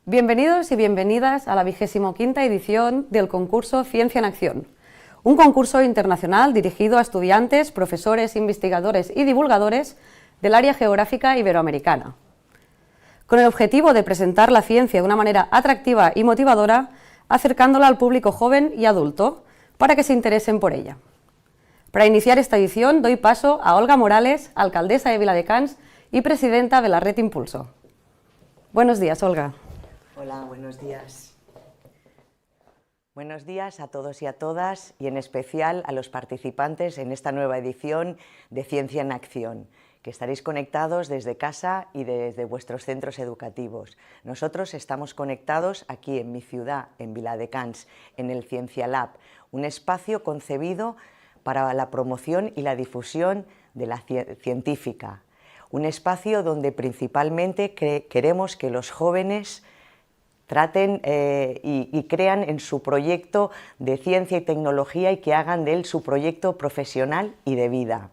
Bienvenidos y bienvenidas a la 25ª edición del concurso Ciencia en Acción, un concurso internacional dirigido a estudiantes, profesores, investigadores y divulgadores del área geográfica iberoamericana, con el objetivo de presentar la ciencia de una manera atractiva y motivadora, acercándola al público joven y adulto para que se interesen por ella. Para iniciar esta edición doy paso a Olga Morales, alcaldesa de Viladecans y presidenta de la Red Impulso. Buenos días, Olga. Hola, buenos días. Buenos días a todos y a todas, y en especial a los participantes en esta nueva edición de Ciencia en Acción, que estaréis conectados desde casa y desde vuestros centros educativos. Nosotros estamos conectados aquí en mi ciudad, en Viladecans, en el Ciencia Lab, un espacio concebido para la promoción y la difusión de la científica, un espacio donde principalmente queremos que los jóvenes traten y crean en su proyecto de ciencia y tecnología y que hagan de él su proyecto profesional y de vida.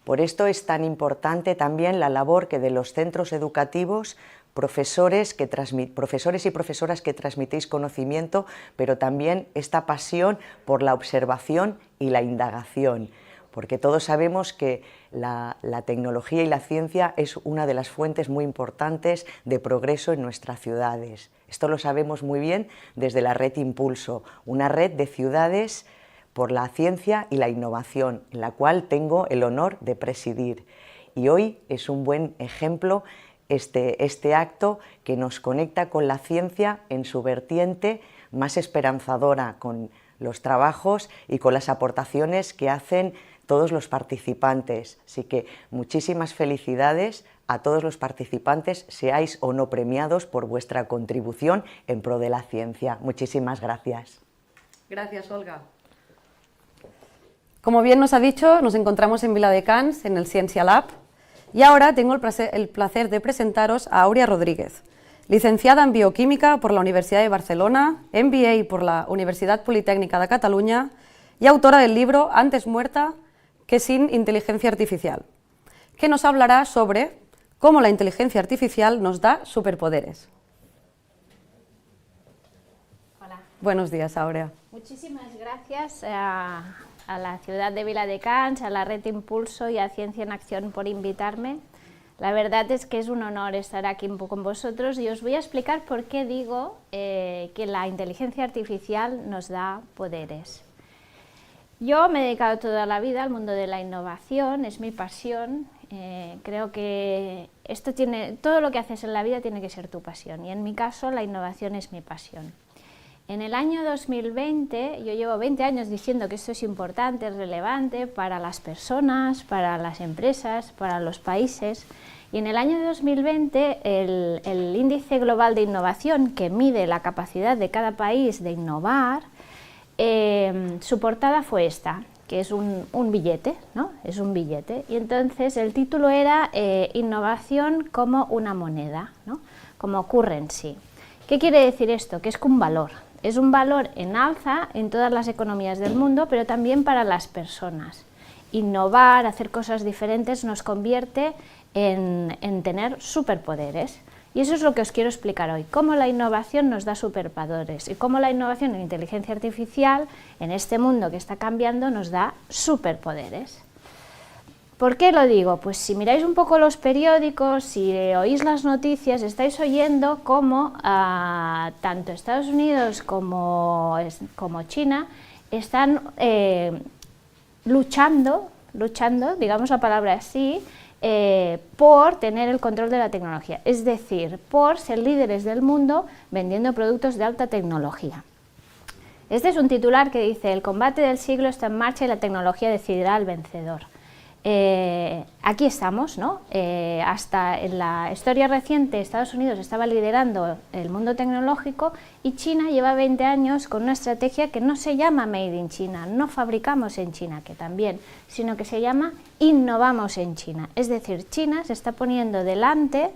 Por esto es tan importante también la labor que de los centros educativos, profesores y profesoras que transmitéis conocimiento, pero también esta pasión por la observación y la indagación, porque todos sabemos que la tecnología y la ciencia es una de las fuentes muy importantes de progreso en nuestras ciudades. Esto lo sabemos muy bien desde la Red Impulso, una red de ciudades por la ciencia y la innovación, en la cual tengo el honor de presidir. Y hoy es un buen ejemplo este acto que nos conecta con la ciencia en su vertiente más esperanzadora, con los trabajos y con las aportaciones que hacen todos los participantes. Así que muchísimas felicidades a todos los participantes, seáis o no premiados por vuestra contribución en pro de la ciencia. Muchísimas gracias. Gracias, Olga. Como bien nos ha dicho, nos encontramos en Viladecans, en el Ciencia Lab, y ahora tengo el placer de presentaros a Aurea Rodríguez, licenciada en Bioquímica por la Universidad de Barcelona, MBA por la Universidad Politécnica de Cataluña y autora del libro Antes muerta que sin inteligencia artificial, que nos hablará sobre cómo la inteligencia artificial nos da superpoderes. Hola. Buenos días, Aurea. Muchísimas gracias a la ciudad de Viladecans, a la Red Impulso y a Ciencia en Acción por invitarme. La verdad es que es un honor estar aquí con vosotros y os voy a explicar por qué digo que la inteligencia artificial nos da poderes. Yo me he dedicado toda la vida al mundo de la innovación, es mi pasión. Creo que todo lo que haces en la vida tiene que ser tu pasión, y en mi caso la innovación es mi pasión. En el año 2020, yo llevo 20 años diciendo que esto es importante, es relevante para las personas, para las empresas, para los países, y en el año 2020 el índice global de innovación, que mide la capacidad de cada país de innovar, su portada fue esta, que es un billete, ¿no? Es un billete, y entonces el título era Innovación como una moneda, ¿no? Como currency. ¿Qué quiere decir esto? Que es un valor. Es un valor en alza en todas las economías del mundo, pero también para las personas. Innovar, hacer cosas diferentes nos convierte en tener superpoderes. Y eso es lo que os quiero explicar hoy, cómo la innovación nos da superpoderes y cómo la innovación en inteligencia artificial, en este mundo que está cambiando, nos da superpoderes. ¿Por qué lo digo? Pues si miráis un poco los periódicos, si oís las noticias, estáis oyendo cómo tanto Estados Unidos como China están luchando, digamos la palabra así, por tener el control de la tecnología, es decir, por ser líderes del mundo vendiendo productos de alta tecnología. Este es un titular que dice: el combate del siglo está en marcha y la tecnología decidirá al vencedor. Aquí estamos, ¿no? Hasta en la historia reciente Estados Unidos estaba liderando el mundo tecnológico y China lleva 20 años con una estrategia que no se llama Made in China, no fabricamos en China, que también, sino que se llama Innovamos en China. Es decir, China se está poniendo delante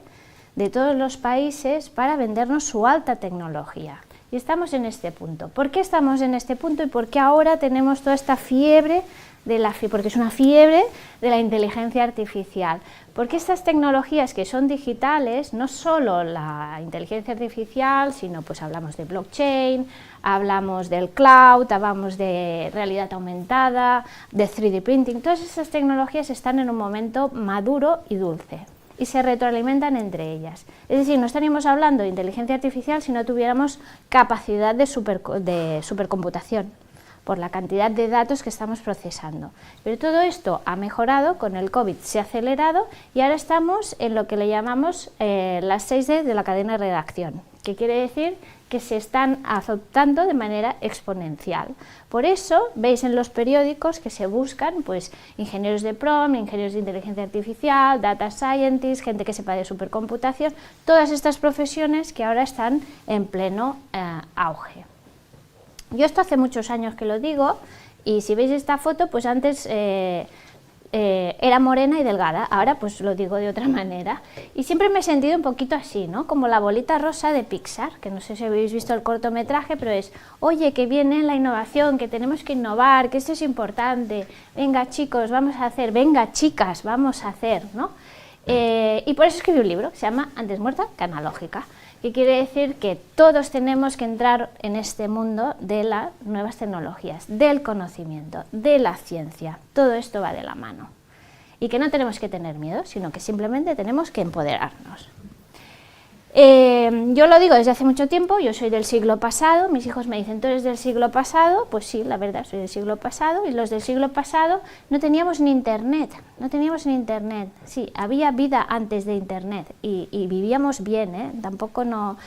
de todos los países para vendernos su alta tecnología. Y estamos en este punto. ¿Por qué estamos en este punto y por qué ahora tenemos toda esta fiebre porque es una fiebre de la inteligencia artificial. Porque estas tecnologías que son digitales, no solo la inteligencia artificial, sino pues hablamos de blockchain, hablamos del cloud, hablamos de realidad aumentada, de 3D printing, todas estas tecnologías están en un momento maduro y dulce y se retroalimentan entre ellas. Es decir, no estaríamos hablando de inteligencia artificial si no tuviéramos capacidad de supercomputación por la cantidad de datos que estamos procesando. Pero todo esto ha mejorado, con el COVID se ha acelerado y ahora estamos en lo que le llamamos las 6D de la cadena de redacción, que quiere decir que se están adoptando de manera exponencial. Por eso veis en los periódicos que se buscan pues, ingenieros de prompt, ingenieros de inteligencia artificial, data scientists, gente que sepa de supercomputación, todas estas profesiones que ahora están en pleno auge. Yo esto hace muchos años que lo digo, y si veis esta foto, pues antes era morena y delgada, ahora pues lo digo de otra manera. Y siempre me he sentido un poquito así, ¿no? Como la bolita rosa de Pixar, que no sé si habéis visto el cortometraje, pero es, oye, que viene la innovación, que tenemos que innovar, que esto es importante, venga chicos, vamos a hacer, venga chicas, vamos a hacer, ¿no? Y por eso escribí un libro, que se llama Antes muerta que analógica, que quiere decir que todos tenemos que entrar en este mundo de las nuevas tecnologías, del conocimiento, de la ciencia, todo esto va de la mano. Y que no tenemos que tener miedo, sino que simplemente tenemos que empoderarnos. Yo lo digo desde hace mucho tiempo, yo soy del siglo pasado, mis hijos me dicen, ¿tú eres del siglo pasado? Pues sí, la verdad, soy del siglo pasado, y los del siglo pasado no teníamos ni internet, sí, había vida antes de internet, y vivíamos bien, tampoco no...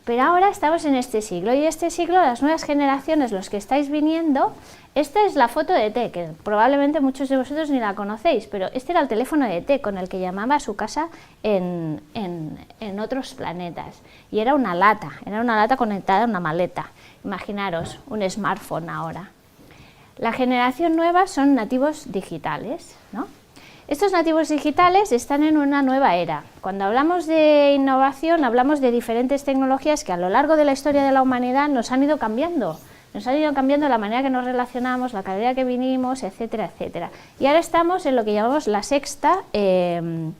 Pero ahora estamos en este siglo, y este siglo, las nuevas generaciones, los que estáis viniendo, esta es la foto de ET, que probablemente muchos de vosotros ni la conocéis, pero este era el teléfono de ET con el que llamaba a su casa en otros planetas, y era una lata conectada a una maleta. Imaginaros un smartphone ahora. La generación nueva son nativos digitales, ¿no? Estos nativos digitales están en una nueva era. Cuando hablamos de innovación, hablamos de diferentes tecnologías que a lo largo de la historia de la humanidad nos han ido cambiando. Nos han ido cambiando la manera que nos relacionamos, la carrera que vinimos, etcétera, etcétera. Y ahora estamos en lo que llamamos el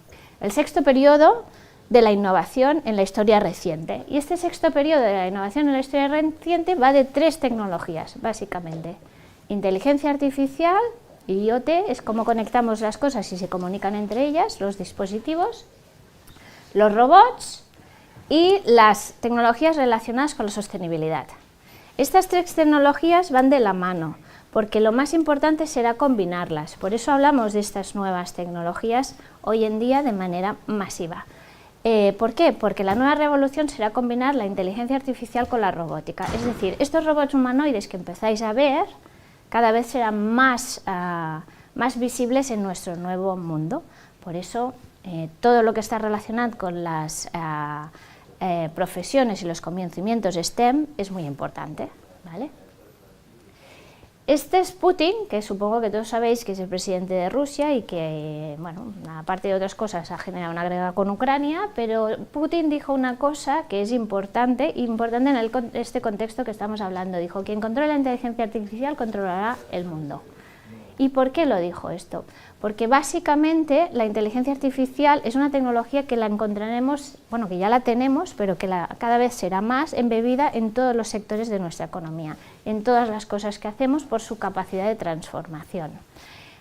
sexto periodo de la innovación en la historia reciente. Y este sexto periodo de la innovación en la historia reciente va de 3 tecnologías, básicamente. Inteligencia artificial, IoT, es cómo conectamos las cosas y se comunican entre ellas, los dispositivos, los robots y las tecnologías relacionadas con la sostenibilidad. Estas 3 tecnologías van de la mano, porque lo más importante será combinarlas. Por eso hablamos de estas nuevas tecnologías hoy en día de manera masiva. ¿Por qué? Porque la nueva revolución será combinar la inteligencia artificial con la robótica. Es decir, estos robots humanoides que empezáis a ver cada vez serán más visibles en nuestro nuevo mundo. Por eso, todo lo que está relacionado con las profesiones y los conocimientos STEM es muy importante, ¿vale? Este es Putin, que supongo que todos sabéis que es el presidente de Rusia y que, bueno, aparte de otras cosas, ha generado una guerra con Ucrania, pero Putin dijo una cosa que es importante en este contexto que estamos hablando. Dijo, quien controla la inteligencia artificial controlará el mundo. ¿Y por qué lo dijo esto? Porque básicamente la inteligencia artificial es una tecnología que la encontraremos, bueno, que ya la tenemos, pero que cada vez será más embebida en todos los sectores de nuestra economía, en todas las cosas que hacemos por su capacidad de transformación.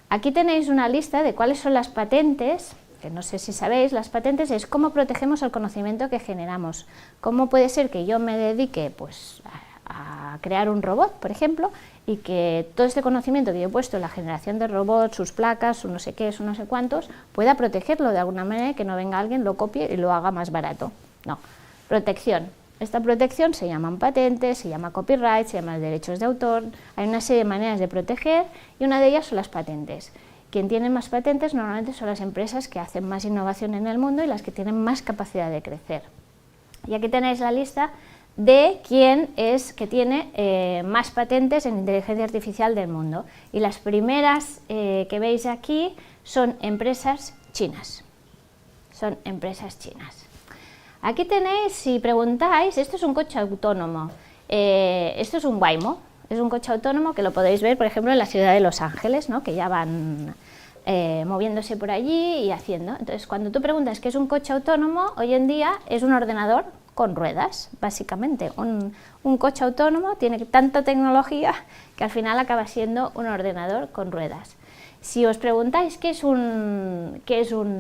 Aquí tenéis una lista de cuáles son las patentes, que no sé si sabéis, las patentes es cómo protegemos el conocimiento que generamos. Cómo puede ser que yo me dedique pues, a crear un robot, por ejemplo, y que todo este conocimiento que yo he puesto en la generación de robots, sus placas, su no sé qué, su no sé cuántos, pueda protegerlo de alguna manera y que no venga alguien, lo copie y lo haga más barato. No, protección. Esta protección se llaman patentes, se llama copyright, se llama derechos de autor, hay una serie de maneras de proteger y una de ellas son las patentes. Quien tiene más patentes normalmente son las empresas que hacen más innovación en el mundo y las que tienen más capacidad de crecer. Y aquí tenéis la lista de quién es que tiene más patentes en inteligencia artificial del mundo. Y las primeras que veis aquí son empresas chinas. Son empresas chinas. Aquí tenéis, si preguntáis, esto es un coche autónomo, esto es un Waymo. Es un coche autónomo que lo podéis ver, por ejemplo, en la ciudad de Los Ángeles, ¿no? Que ya van moviéndose por allí y haciendo. Entonces, cuando tú preguntas qué es un coche autónomo, hoy en día es un ordenador con ruedas, básicamente. Un coche autónomo tiene tanta tecnología que al final acaba siendo un ordenador con ruedas. Si os preguntáis qué es un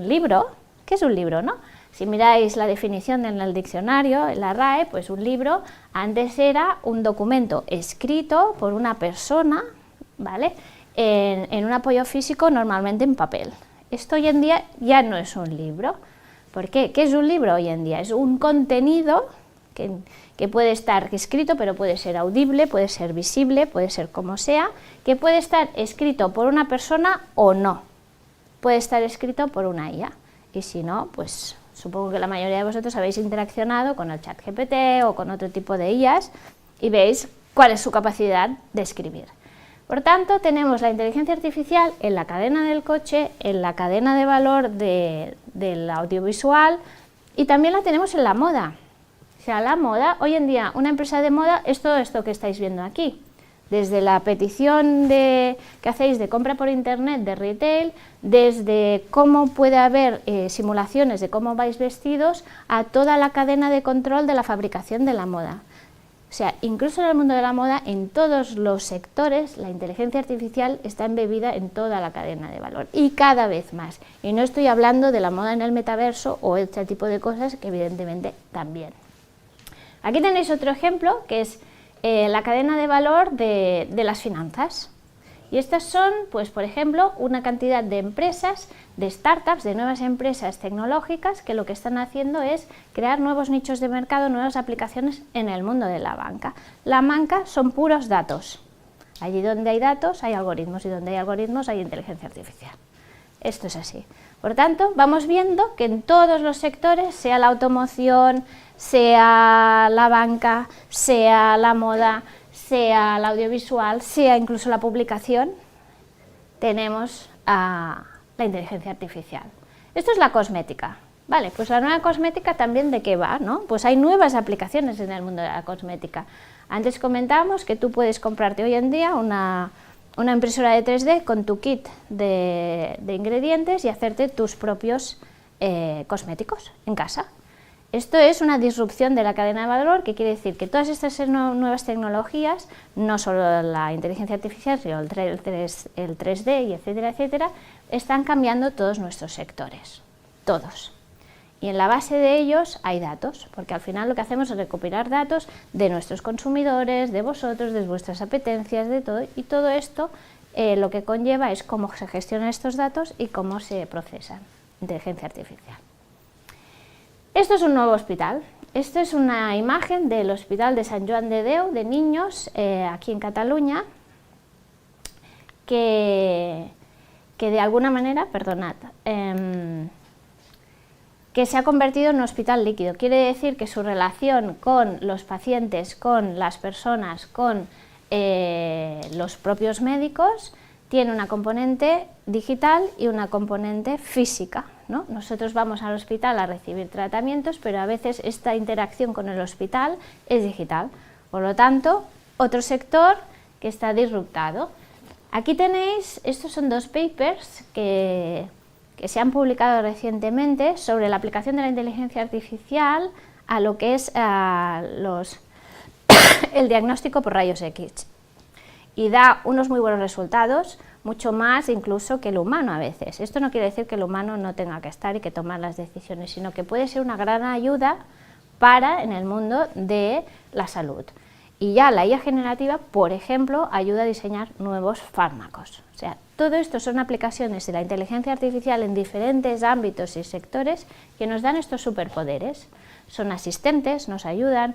libro, ¿qué es un libro, no? Si miráis la definición en el diccionario, en la RAE, pues un libro antes era un documento escrito por una persona, ¿vale?, en un apoyo físico, normalmente en papel. Esto hoy en día ya no es un libro. ¿Por qué? ¿Qué es un libro hoy en día? Es un contenido que puede estar escrito, pero puede ser audible, puede ser visible, puede ser como sea, que puede estar escrito por una persona o no. Puede estar escrito por una IA. Y si no, pues supongo que la mayoría de vosotros habéis interaccionado con el ChatGPT o con otro tipo de IAs y veis cuál es su capacidad de escribir. Por tanto, tenemos la inteligencia artificial en la cadena del coche, en la cadena de valor del audiovisual y también la tenemos en la moda. O sea, la moda, hoy en día una empresa de moda es todo esto que estáis viendo aquí. Desde la petición que hacéis de compra por internet de retail, desde cómo puede haber simulaciones de cómo vais vestidos, a toda la cadena de control de la fabricación de la moda. O sea, incluso en el mundo de la moda, en todos los sectores, la inteligencia artificial está embebida en toda la cadena de valor, y cada vez más. Y no estoy hablando de la moda en el metaverso o este tipo de cosas, que evidentemente también. Aquí tenéis otro ejemplo, que es la cadena de valor de las finanzas. Y estas son, pues por ejemplo, una cantidad de empresas, de startups, de nuevas empresas tecnológicas que lo que están haciendo es crear nuevos nichos de mercado, nuevas aplicaciones en el mundo de la banca. La banca son puros datos. Allí donde hay datos hay algoritmos, y donde hay algoritmos hay inteligencia artificial. Esto es así. Por tanto, vamos viendo que en todos los sectores, sea la automoción, sea la banca, sea la moda, sea el audiovisual, sea incluso la publicación, tenemos la inteligencia artificial. Esto es la cosmética. Vale, pues la nueva cosmética también, ¿de qué va, no? Pues hay nuevas aplicaciones en el mundo de la cosmética. Antes comentábamos que tú puedes comprarte hoy en día una impresora de 3D con tu kit de ingredientes y hacerte tus propios cosméticos en casa. Esto es una disrupción de la cadena de valor, que quiere decir que todas estas nuevas tecnologías, no solo la inteligencia artificial, sino el 3D y etcétera, etcétera, están cambiando todos nuestros sectores, todos. Y en la base de ellos hay datos, porque al final lo que hacemos es recopilar datos de nuestros consumidores, de vosotros, de vuestras apetencias, de todo, y todo esto lo que conlleva es cómo se gestionan estos datos y cómo se procesan. Inteligencia artificial. Esto es un nuevo hospital. Esto es una imagen del Hospital de Sant Joan de Déu de niños, aquí en Cataluña, que de alguna manera, perdonad, que se ha convertido en un hospital líquido. Quiere decir que su relación con los pacientes, con las personas, con los propios médicos, tiene una componente digital y una componente física, ¿no? Nosotros vamos al hospital a recibir tratamientos, pero a veces esta interacción con el hospital es digital. Por lo tanto, otro sector que está disruptado. Aquí tenéis, estos son dos papers que se han publicado recientemente sobre la aplicación de la inteligencia artificial a lo que es el diagnóstico por rayos X. Y da unos muy buenos resultados, mucho más incluso que el humano a veces. Esto no quiere decir que el humano no tenga que estar y que tomar las decisiones, sino que puede ser una gran ayuda en el mundo de la salud. Y ya la IA generativa, por ejemplo, ayuda a diseñar nuevos fármacos. O sea, todo esto son aplicaciones de la inteligencia artificial en diferentes ámbitos y sectores que nos dan estos superpoderes. Son asistentes, nos ayudan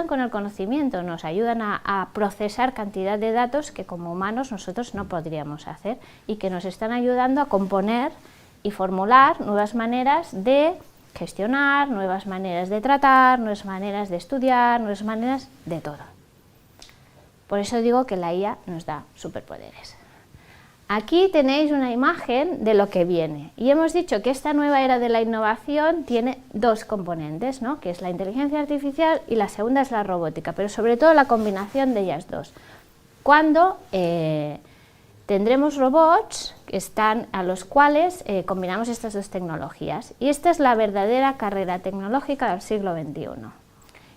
con el conocimiento, nos ayudan a procesar cantidad de datos que como humanos nosotros no podríamos hacer, y que nos están ayudando a componer y formular nuevas maneras de gestionar, nuevas maneras de tratar, nuevas maneras de estudiar, nuevas maneras de todo. Por eso digo que la IA nos da superpoderes. Aquí tenéis una imagen de lo que viene, y hemos dicho que esta nueva era de la innovación tiene dos componentes, ¿no? Que es la inteligencia artificial y la segunda es la robótica, pero sobre todo la combinación de ellas dos. cuando tendremos robots a los cuales combinamos estas dos tecnologías. Y esta es la verdadera carrera tecnológica del siglo XXI,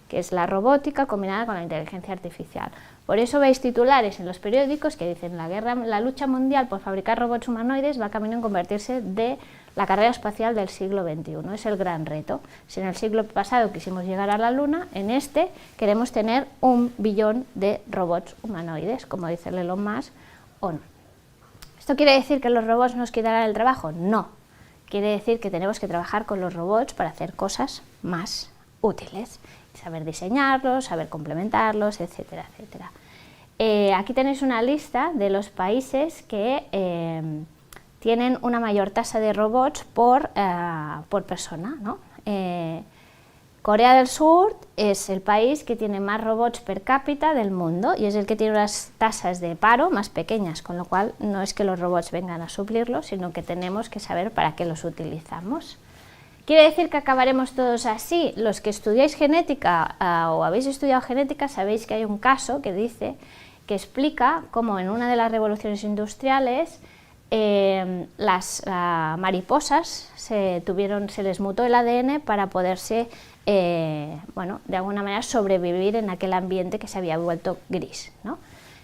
que es la robótica combinada con la inteligencia artificial. Por eso veis titulares en los periódicos que dicen la lucha mundial por fabricar robots humanoides va camino en convertirse de la carrera espacial del siglo XXI. Es el gran reto. Si en el siglo pasado quisimos llegar a la Luna, en este queremos tener 1 billón de robots humanoides, como dice Elon Musk, o no. ¿Esto quiere decir que los robots nos quitarán el trabajo? No. Quiere decir que tenemos que trabajar con los robots para hacer cosas más útiles. Saber diseñarlos, saber complementarlos, etcétera, etcétera. Aquí tenéis una lista de los países que tienen una mayor tasa de robots por persona, ¿no? Corea del Sur es el país que tiene más robots per cápita del mundo y es el que tiene unas tasas de paro más pequeñas, con lo cual no es que los robots vengan a suplirlo, sino que tenemos que saber para qué los utilizamos. ¿Quiere decir que acabaremos todos así? Los que estudiáis genética o habéis estudiado genética sabéis que hay un caso que explica cómo en una de las revoluciones industriales las mariposas se les mutó el ADN para poderse, de alguna manera sobrevivir en aquel ambiente que se había vuelto gris, ¿no?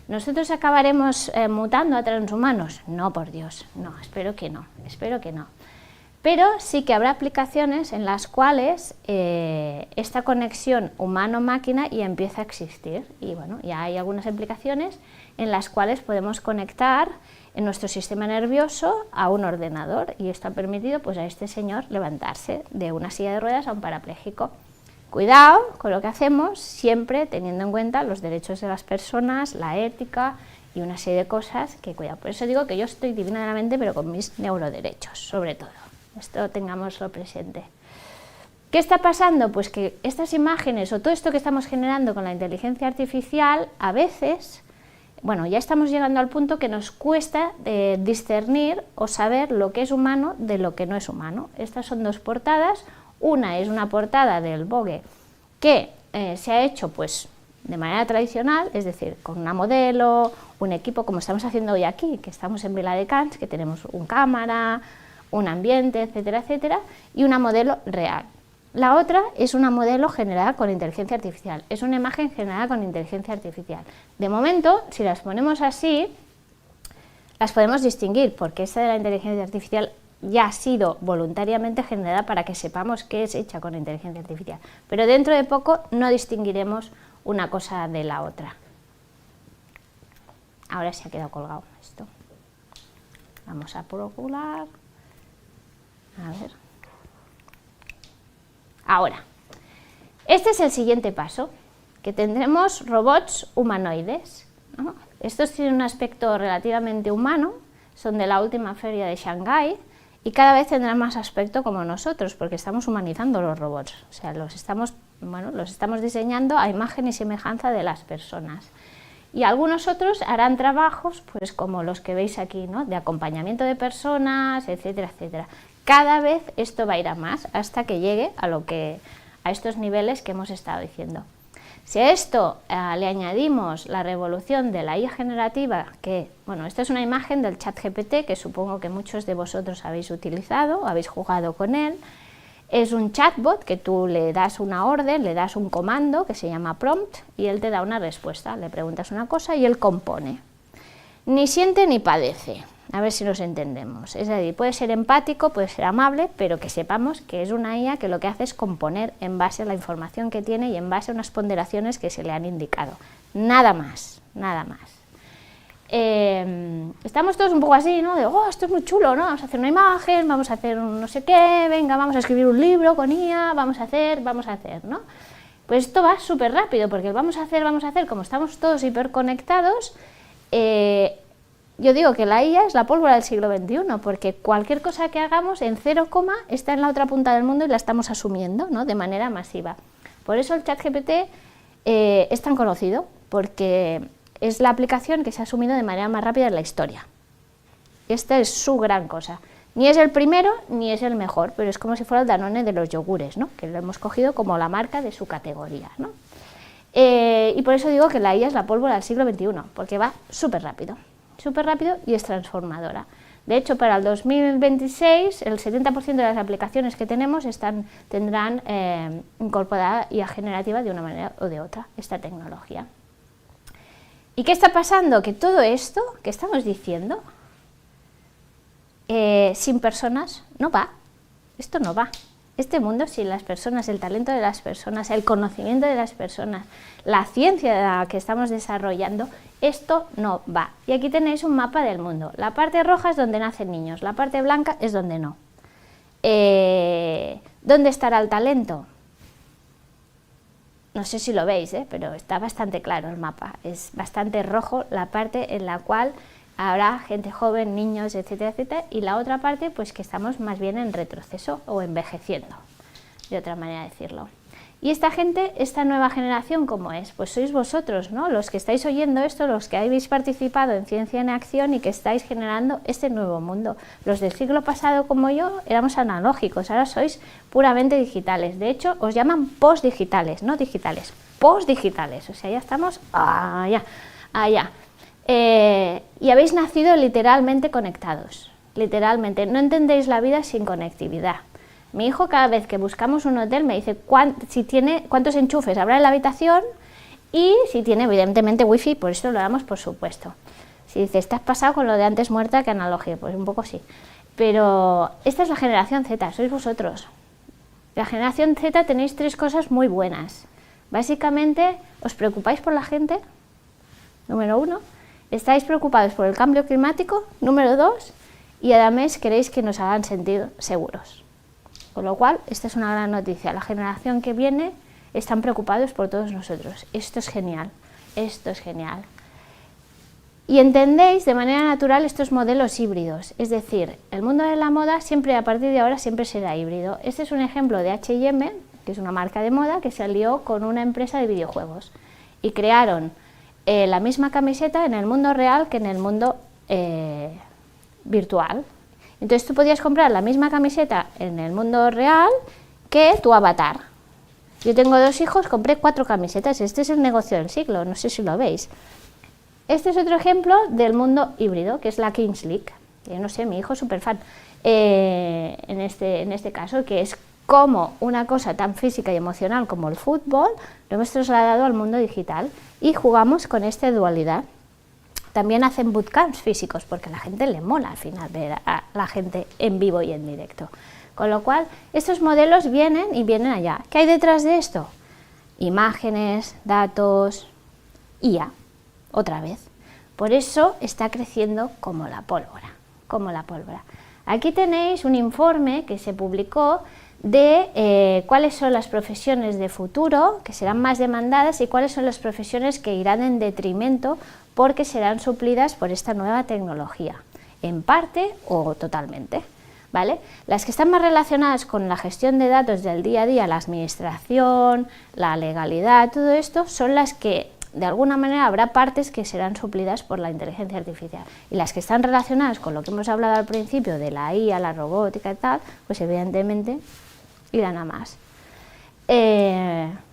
¿Nosotros acabaremos mutando a transhumanos? No, por Dios, no, espero que no, espero que no. Pero sí que habrá aplicaciones en las cuales esta conexión humano-máquina ya empieza a existir. Y bueno, ya hay algunas aplicaciones en las cuales podemos conectar en nuestro sistema nervioso a un ordenador. Y esto ha permitido pues, a este señor levantarse de una silla de ruedas a un parapléjico. Cuidado con lo que hacemos, siempre teniendo en cuenta los derechos de las personas, la ética y una serie de cosas que cuidado. Por eso digo que yo estoy divina de la mente, pero con mis neuroderechos, sobre todo. Esto tengámoslo presente. ¿Qué está pasando? Pues que estas imágenes o todo esto que estamos generando con la inteligencia artificial, a veces, ya estamos llegando al punto que nos cuesta discernir o saber lo que es humano de lo que no es humano. Estas son dos portadas. Una es una portada del Vogue que se ha hecho pues de manera tradicional, es decir, con una modelo, un equipo, como estamos haciendo hoy aquí, que estamos en Viladecans, que tenemos un cámara, un ambiente, etcétera, etcétera, y una modelo real. La otra es una modelo generada con inteligencia artificial, es una imagen generada con inteligencia artificial. De momento, si las ponemos así, las podemos distinguir, porque esta de la inteligencia artificial ya ha sido voluntariamente generada para que sepamos que es hecha con inteligencia artificial. Pero dentro de poco no distinguiremos una cosa de la otra. Ahora se ha quedado colgado esto. Vamos a procurar. A ver. Ahora, este es el siguiente paso, que tendremos robots humanoides, ¿no? Estos tienen un aspecto relativamente humano, son de la última feria de Shanghái y cada vez tendrán más aspecto como nosotros, porque estamos humanizando los robots, o sea, los estamos diseñando a imagen y semejanza de las personas. Y algunos otros harán trabajos, pues como los que veis aquí, ¿no? De acompañamiento de personas, etcétera, etcétera. Cada vez esto va a ir a más hasta que llegue a estos niveles que hemos estado diciendo. Si a esto le añadimos la revolución de la IA generativa, esta es una imagen del ChatGPT que supongo que muchos de vosotros habéis utilizado, habéis jugado con él. Es un chatbot que tú le das una orden, le das un comando que se llama prompt y él te da una respuesta. Le preguntas una cosa y él compone. Ni siente ni padece. A ver si nos entendemos. Es decir, puede ser empático, puede ser amable, pero que sepamos que es una IA que lo que hace es componer en base a la información que tiene y en base a unas ponderaciones que se le han indicado. Nada más, nada más. Estamos todos un poco así, ¿no? De, esto es muy chulo, ¿no? Vamos a hacer una imagen, vamos a hacer un no sé qué, venga, vamos a escribir un libro con IA, vamos a hacer, ¿no? Pues esto va súper rápido, porque el vamos a hacer, como estamos todos hiperconectados, yo digo que la IA es la pólvora del siglo XXI, porque cualquier cosa que hagamos en 0, está en la otra punta del mundo y la estamos asumiendo, ¿no? De manera masiva. Por eso el ChatGPT es tan conocido, porque es la aplicación que se ha asumido de manera más rápida en la historia. Esta es su gran cosa. Ni es el primero ni es el mejor, pero es como si fuera el Danone de los yogures, ¿no? Que lo hemos cogido como la marca de su categoría, ¿no? Y por eso digo que la IA es la pólvora del siglo XXI, porque va súper rápido y es transformadora. De hecho, para el 2026, el 70% de las aplicaciones que tenemos tendrán incorporada IA generativa de una manera o de otra, esta tecnología. ¿Y qué está pasando? Que todo esto que estamos diciendo, sin personas, no va. Esto no va. Este mundo sin las personas, el talento de las personas, el conocimiento de las personas, la ciencia que estamos desarrollando, esto no va. Y aquí tenéis un mapa del mundo. La parte roja es donde nacen niños, la parte blanca es donde no. ¿Dónde estará el talento? No sé si lo veis, pero está bastante claro el mapa. Es bastante rojo la parte en la cual habrá gente joven, niños, etcétera, etcétera, y la otra parte, pues que estamos más bien en retroceso o envejeciendo, de otra manera de decirlo. Y esta gente, esta nueva generación, ¿cómo es? Pues sois vosotros, ¿no? Los que estáis oyendo esto, los que habéis participado en Ciencia en Acción y que estáis generando este nuevo mundo. Los del siglo pasado, como yo, éramos analógicos, ahora sois puramente digitales. De hecho, os llaman postdigitales, no digitales, postdigitales. O sea, ya estamos allá. Y habéis nacido literalmente conectados, literalmente. No entendéis la vida sin conectividad. Mi hijo, cada vez que buscamos un hotel, me dice cuántos enchufes habrá en la habitación y si tiene, evidentemente, wifi, por eso lo damos por supuesto. Si dice, estás pasado con lo de antes muerta que analógica, pues un poco sí. Pero esta es la generación Z, sois vosotros. La generación Z tenéis 3 cosas muy buenas. Básicamente, os preocupáis por la gente, número 1. Estáis preocupados por el cambio climático, número 2, y además queréis que nos hagan sentir seguros. Con lo cual, esta es una gran noticia. La generación que viene están preocupados por todos nosotros. Esto es genial, esto es genial. Y entendéis de manera natural estos modelos híbridos. Es decir, el mundo de la moda siempre, a partir de ahora, siempre será híbrido. Este es un ejemplo de H&M, que es una marca de moda que se alió con una empresa de videojuegos. Y crearon la misma camiseta en el mundo real que en el mundo virtual. Entonces tú podías comprar la misma camiseta en el mundo real que tu avatar. Yo tengo 2 hijos, compré 4 camisetas, este es el negocio del siglo, no sé si lo veis. Este es otro ejemplo del mundo híbrido, que es la Kings League. Yo no sé, mi hijo es súper fan en este caso, que es como una cosa tan física y emocional como el fútbol, lo hemos trasladado al mundo digital y jugamos con esta dualidad. También hacen bootcamps físicos, porque a la gente le mola al final ver a la gente en vivo y en directo. Con lo cual, estos modelos vienen y vienen allá. ¿Qué hay detrás de esto? Imágenes, datos, IA, otra vez. Por eso está creciendo como la pólvora, como la pólvora. Aquí tenéis un informe que se publicó de cuáles son las profesiones de futuro que serán más demandadas y cuáles son las profesiones que irán en detrimento porque serán suplidas por esta nueva tecnología, en parte o totalmente, ¿vale? Las que están más relacionadas con la gestión de datos del día a día, la administración, la legalidad, todo esto, son las que de alguna manera habrá partes que serán suplidas por la inteligencia artificial. Y las que están relacionadas con lo que hemos hablado al principio de la IA, la robótica y tal, pues evidentemente irán a más.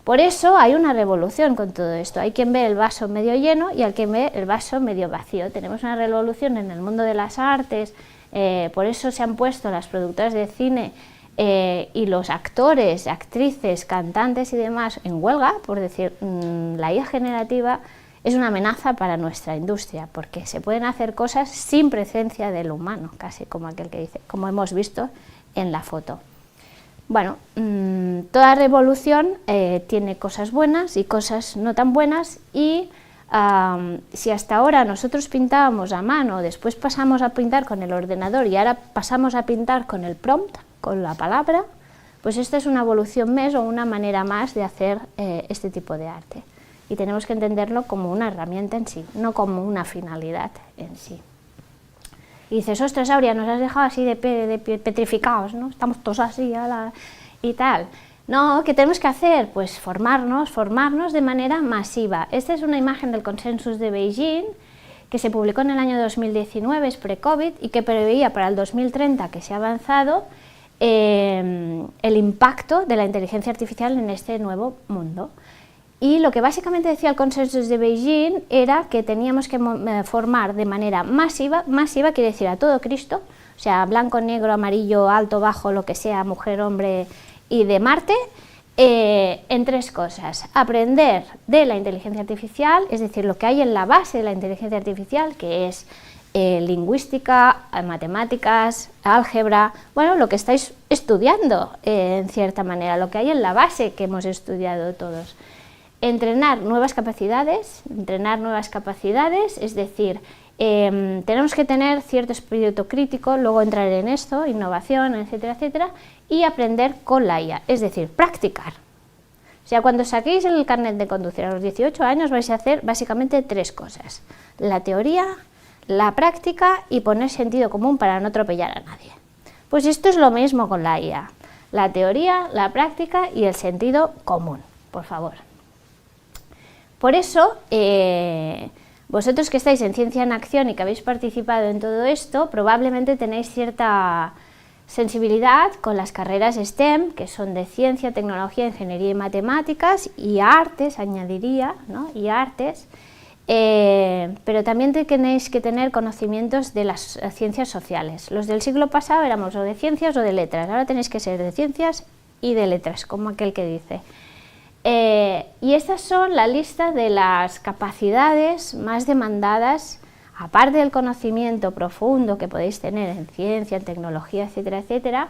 Por eso hay una revolución con todo esto. Hay quien ve el vaso medio lleno y hay quien ve el vaso medio vacío. Tenemos una revolución en el mundo de las artes, por eso se han puesto las productoras de cine y los actores, actrices, cantantes y demás en huelga, por decir, la IA generativa es una amenaza para nuestra industria, porque se pueden hacer cosas sin presencia del humano, casi como aquel que dice, como hemos visto en la foto. Bueno, toda revolución tiene cosas buenas y cosas no tan buenas y si hasta ahora nosotros pintábamos a mano, después pasamos a pintar con el ordenador y ahora pasamos a pintar con el prompt, con la palabra, pues esta es una evolución más o una manera más de hacer este tipo de arte. Y tenemos que entenderlo como una herramienta en sí, no como una finalidad en sí. Y dices, ostras, Aurea, nos has dejado así de petrificados, ¿no? Estamos todos así y tal. No, ¿qué tenemos que hacer? Pues formarnos de manera masiva. Esta es una imagen del Consensus de Beijing, que se publicó en el año 2019, es pre-COVID, y que preveía para el 2030, que se ha avanzado, el impacto de la inteligencia artificial en este nuevo mundo. Y lo que básicamente decía el consenso de Beijing era que teníamos que formar de manera masiva, masiva quiere decir a todo Cristo, o sea, blanco, negro, amarillo, alto, bajo, lo que sea, mujer, hombre y de Marte, en 3 cosas. Aprender de la inteligencia artificial, es decir, lo que hay en la base de la inteligencia artificial, que es lingüística, matemáticas, álgebra, bueno, lo que estáis estudiando en cierta manera, lo que hay en la base que hemos estudiado todos. Entrenar nuevas capacidades, es decir, tenemos que tener cierto espíritu crítico, luego entrar en esto, innovación, etcétera, etcétera, y aprender con la IA, es decir, practicar. O sea, cuando saquéis el carnet de conducir a los 18 años vais a hacer básicamente 3 cosas, la teoría, la práctica y poner sentido común para no atropellar a nadie. Pues esto es lo mismo con la IA, la teoría, la práctica y el sentido común, por favor. Por eso, vosotros que estáis en Ciencia en Acción y que habéis participado en todo esto, probablemente tenéis cierta sensibilidad con las carreras STEM, que son de ciencia, tecnología, ingeniería y matemáticas, y artes, añadiría, ¿no? Y artes, pero también tenéis que tener conocimientos de las ciencias sociales. Los del siglo pasado éramos o de ciencias o de letras, ahora tenéis que ser de ciencias y de letras, como aquel que dice. Y estas son la lista de las capacidades más demandadas, aparte del conocimiento profundo que podéis tener en ciencia, en tecnología, etcétera, etcétera.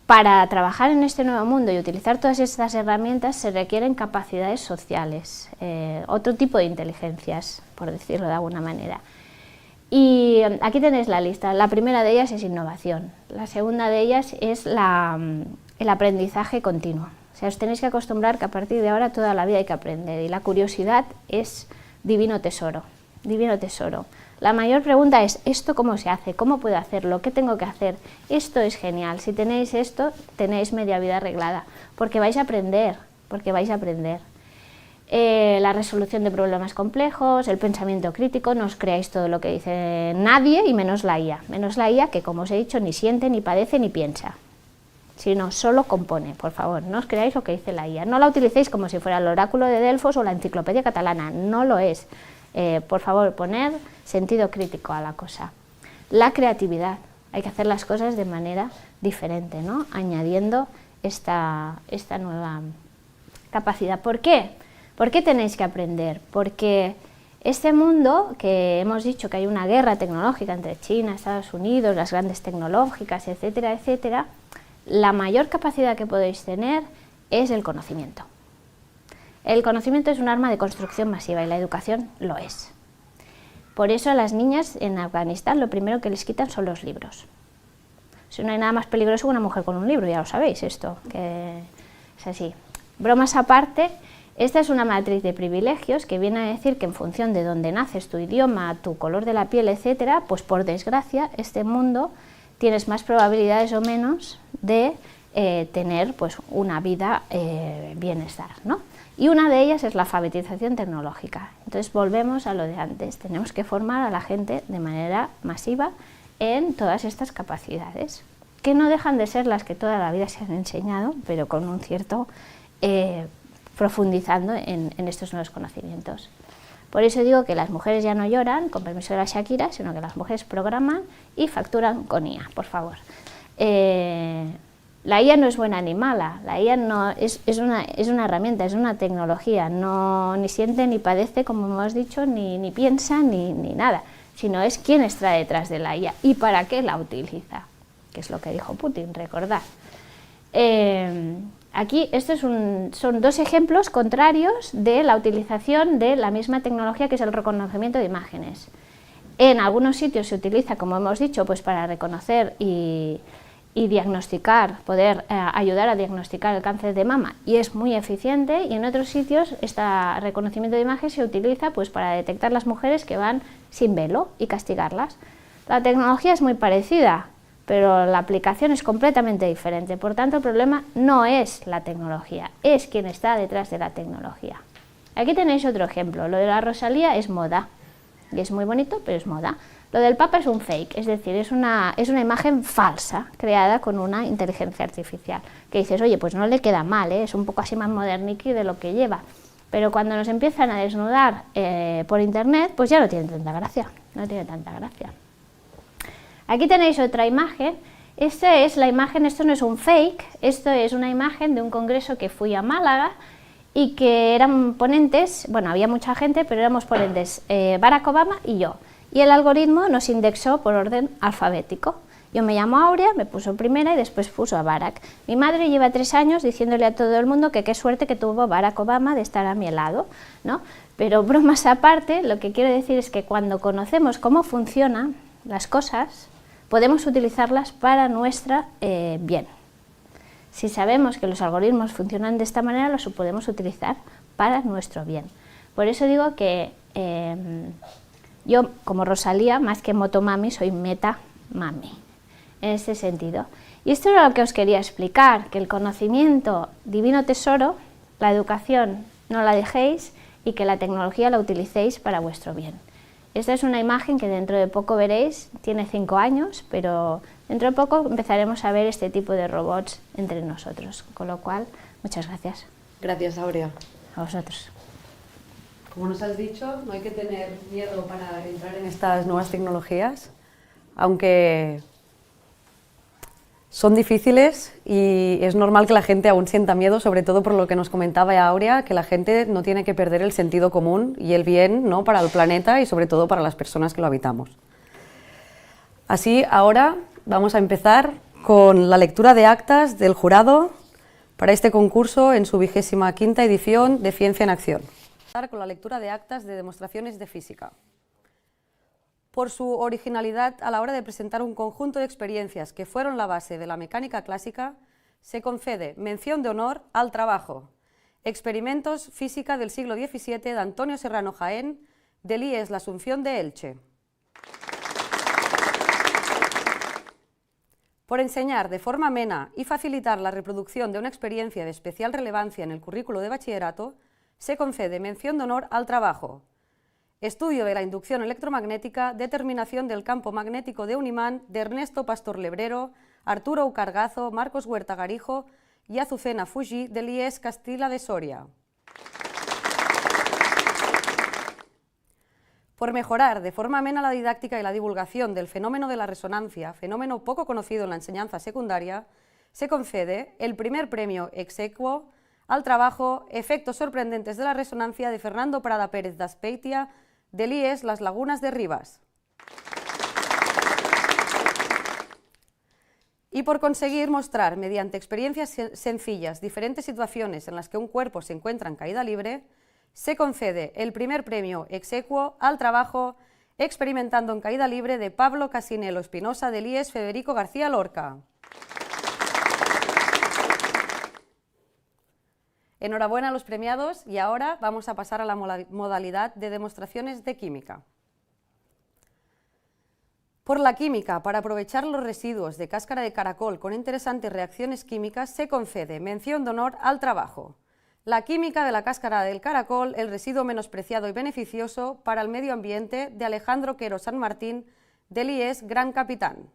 Para trabajar en este nuevo mundo y utilizar todas estas herramientas se requieren capacidades sociales, otro tipo de inteligencias, por decirlo de alguna manera. Y aquí tenéis la lista. La primera de ellas es innovación, la segunda de ellas es el aprendizaje continuo. O sea, os tenéis que acostumbrar que a partir de ahora toda la vida hay que aprender y la curiosidad es divino tesoro, divino tesoro. La mayor pregunta es, ¿esto cómo se hace? ¿Cómo puedo hacerlo? ¿Qué tengo que hacer? Esto es genial, si tenéis esto, tenéis media vida arreglada, porque vais a aprender, la resolución de problemas complejos, el pensamiento crítico, no os creáis todo lo que dice nadie y menos la IA, que como os he dicho ni siente, ni padece, ni piensa, sino solo compone, por favor, no os creáis lo que dice la IA, no la utilicéis como si fuera el oráculo de Delfos o la enciclopedia catalana, no lo es. Por favor, poner sentido crítico a la cosa. La creatividad, hay que hacer las cosas de manera diferente, ¿no? Añadiendo esta nueva capacidad. ¿Por qué? ¿Por qué tenéis que aprender? Porque este mundo, que hemos dicho que hay una guerra tecnológica entre China, Estados Unidos, las grandes tecnológicas, etcétera, etcétera, la mayor capacidad que podéis tener es el conocimiento. El conocimiento es un arma de construcción masiva y la educación lo es. Por eso a las niñas en Afganistán lo primero que les quitan son los libros. Si no hay nada más peligroso que una mujer con un libro, ya lo sabéis esto, que es así. Bromas aparte, esta es una matriz de privilegios que viene a decir que en función de dónde naces, tu idioma, tu color de la piel, etcétera, pues por desgracia este mundo tienes más probabilidades o menos de tener pues una vida bienestar, ¿no? Y una de ellas es la alfabetización tecnológica. Entonces volvemos a lo de antes, tenemos que formar a la gente de manera masiva en todas estas capacidades, que no dejan de ser las que toda la vida se han enseñado, pero con un cierto profundizando en estos nuevos conocimientos. Por eso digo que las mujeres ya no lloran, con permiso de la Shakira, sino que las mujeres programan y facturan con IA, por favor. La IA no es buena ni mala, la IA no, es una herramienta, es una tecnología, no ni siente ni padece, como hemos dicho, ni piensa ni nada, sino es quién está detrás de la IA y para qué la utiliza, que es lo que dijo Putin, recordad. Aquí estos son 2 ejemplos contrarios de la utilización de la misma tecnología que es el reconocimiento de imágenes. En algunos sitios se utiliza, como hemos dicho, pues para reconocer y diagnosticar, poder ayudar a diagnosticar el cáncer de mama y es muy eficiente, y en otros sitios este reconocimiento de imagen se utiliza pues para detectar las mujeres que van sin velo y castigarlas. La tecnología es muy parecida, pero la aplicación es completamente diferente, por tanto el problema no es la tecnología, es quien está detrás de la tecnología. Aquí tenéis otro ejemplo, lo de la Rosalía es moda, y es muy bonito, pero es moda. Lo del Papa es un fake, es decir, es una imagen falsa, creada con una inteligencia artificial, que dices, oye, pues no le queda mal, es un poco así más moderniqui de lo que lleva. pero cuando nos empiezan a desnudar por internet, pues ya no tiene tanta gracia, no tiene tanta gracia. Aquí tenéis otra imagen. Esta es la imagen, esto no es un fake, esto es una imagen de un congreso que fui a Málaga y que eran ponentes, bueno, había mucha gente, pero éramos ponentes Barack Obama y yo. Y el algoritmo nos indexó por orden alfabético. Yo me llamo Aurea, me puso primera y después puso a Barack. Mi madre lleva 3 años diciéndole a todo el mundo que qué suerte que tuvo Barack Obama de estar a mi lado, ¿no? Pero bromas aparte, lo que quiero decir es que cuando conocemos cómo funcionan las cosas, podemos utilizarlas para nuestro bien. Si sabemos que los algoritmos funcionan de esta manera, los podemos utilizar para nuestro bien. Por eso digo que yo, como Rosalía, más que motomami, soy metamami, en ese sentido. Y esto es lo que os quería explicar, que el conocimiento, divino tesoro, la educación no la dejéis y que la tecnología la utilicéis para vuestro bien. Esta es una imagen que dentro de poco veréis, tiene 5 años, pero dentro de poco empezaremos a ver este tipo de robots entre nosotros, con lo cual, muchas gracias. Gracias, Aurea. A vosotros. Como nos has dicho, no hay que tener miedo para entrar en estas nuevas tecnologías, aunque son difíciles y es normal que la gente aún sienta miedo, sobre todo por lo que nos comentaba Aurea, que la gente no tiene que perder el sentido común y el bien, ¿no?, para el planeta y sobre todo para las personas que lo habitamos. Así, ahora vamos a empezar con la lectura de actas del jurado para este concurso en su 25ª edición de Ciencia en Acción. Vamos a empezar con la lectura de actas de demostraciones de física. Por su originalidad a la hora de presentar un conjunto de experiencias que fueron la base de la mecánica clásica, se concede mención de honor al trabajo Experimentos Física del siglo XVII de Antonio Serrano Jaén, del IES La Asunción de Elche. Por enseñar de forma amena y facilitar la reproducción de una experiencia de especial relevancia en el currículo de bachillerato, se concede mención de honor al trabajo Estudio de la inducción electromagnética, determinación del campo magnético de un imán, de Ernesto Pastor Lebrero, Arturo Ucargazo, Marcos Huerta Garijo y Azucena Fuji, del IES Castilla de Soria. Por mejorar de forma amena la didáctica y la divulgación del fenómeno de la resonancia, fenómeno poco conocido en la enseñanza secundaria, se concede el primer premio ex aequo al trabajo Efectos sorprendentes de la resonancia de Fernando Prada Pérez d'Aspeitia, del IES Las Lagunas de Rivas. Y por conseguir mostrar mediante experiencias sencillas diferentes situaciones en las que un cuerpo se encuentra en caída libre, se concede el primer premio ex aequo al trabajo Experimentando en caída libre de Pablo Casinello Espinosa, del IES Federico García Lorca. Enhorabuena a los premiados y ahora vamos a pasar a la modalidad de demostraciones de química. Por la química, para aprovechar los residuos de cáscara de caracol con interesantes reacciones químicas, se concede mención de honor al trabajo La química de la cáscara del caracol, el residuo menospreciado y beneficioso para el medio ambiente, de Alejandro Quero San Martín, del IES Gran Capitán.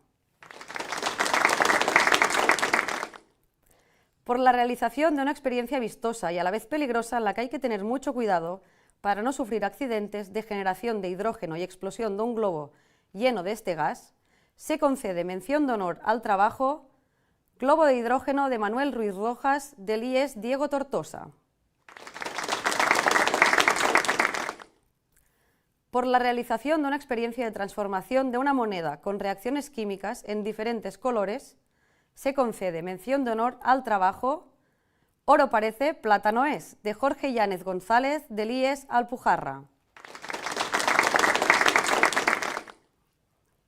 Por la realización de una experiencia vistosa y a la vez peligrosa en la que hay que tener mucho cuidado para no sufrir accidentes de generación de hidrógeno y explosión de un globo lleno de este gas, se concede mención de honor al trabajo Globo de hidrógeno de Manuel Ruiz Rojas, del IES Diego Tortosa. Por la realización de una experiencia de transformación de una moneda con reacciones químicas en diferentes colores, se concede mención de honor al trabajo Oro parece, plata no es, de Jorge Yáñez González, del IES Alpujarra.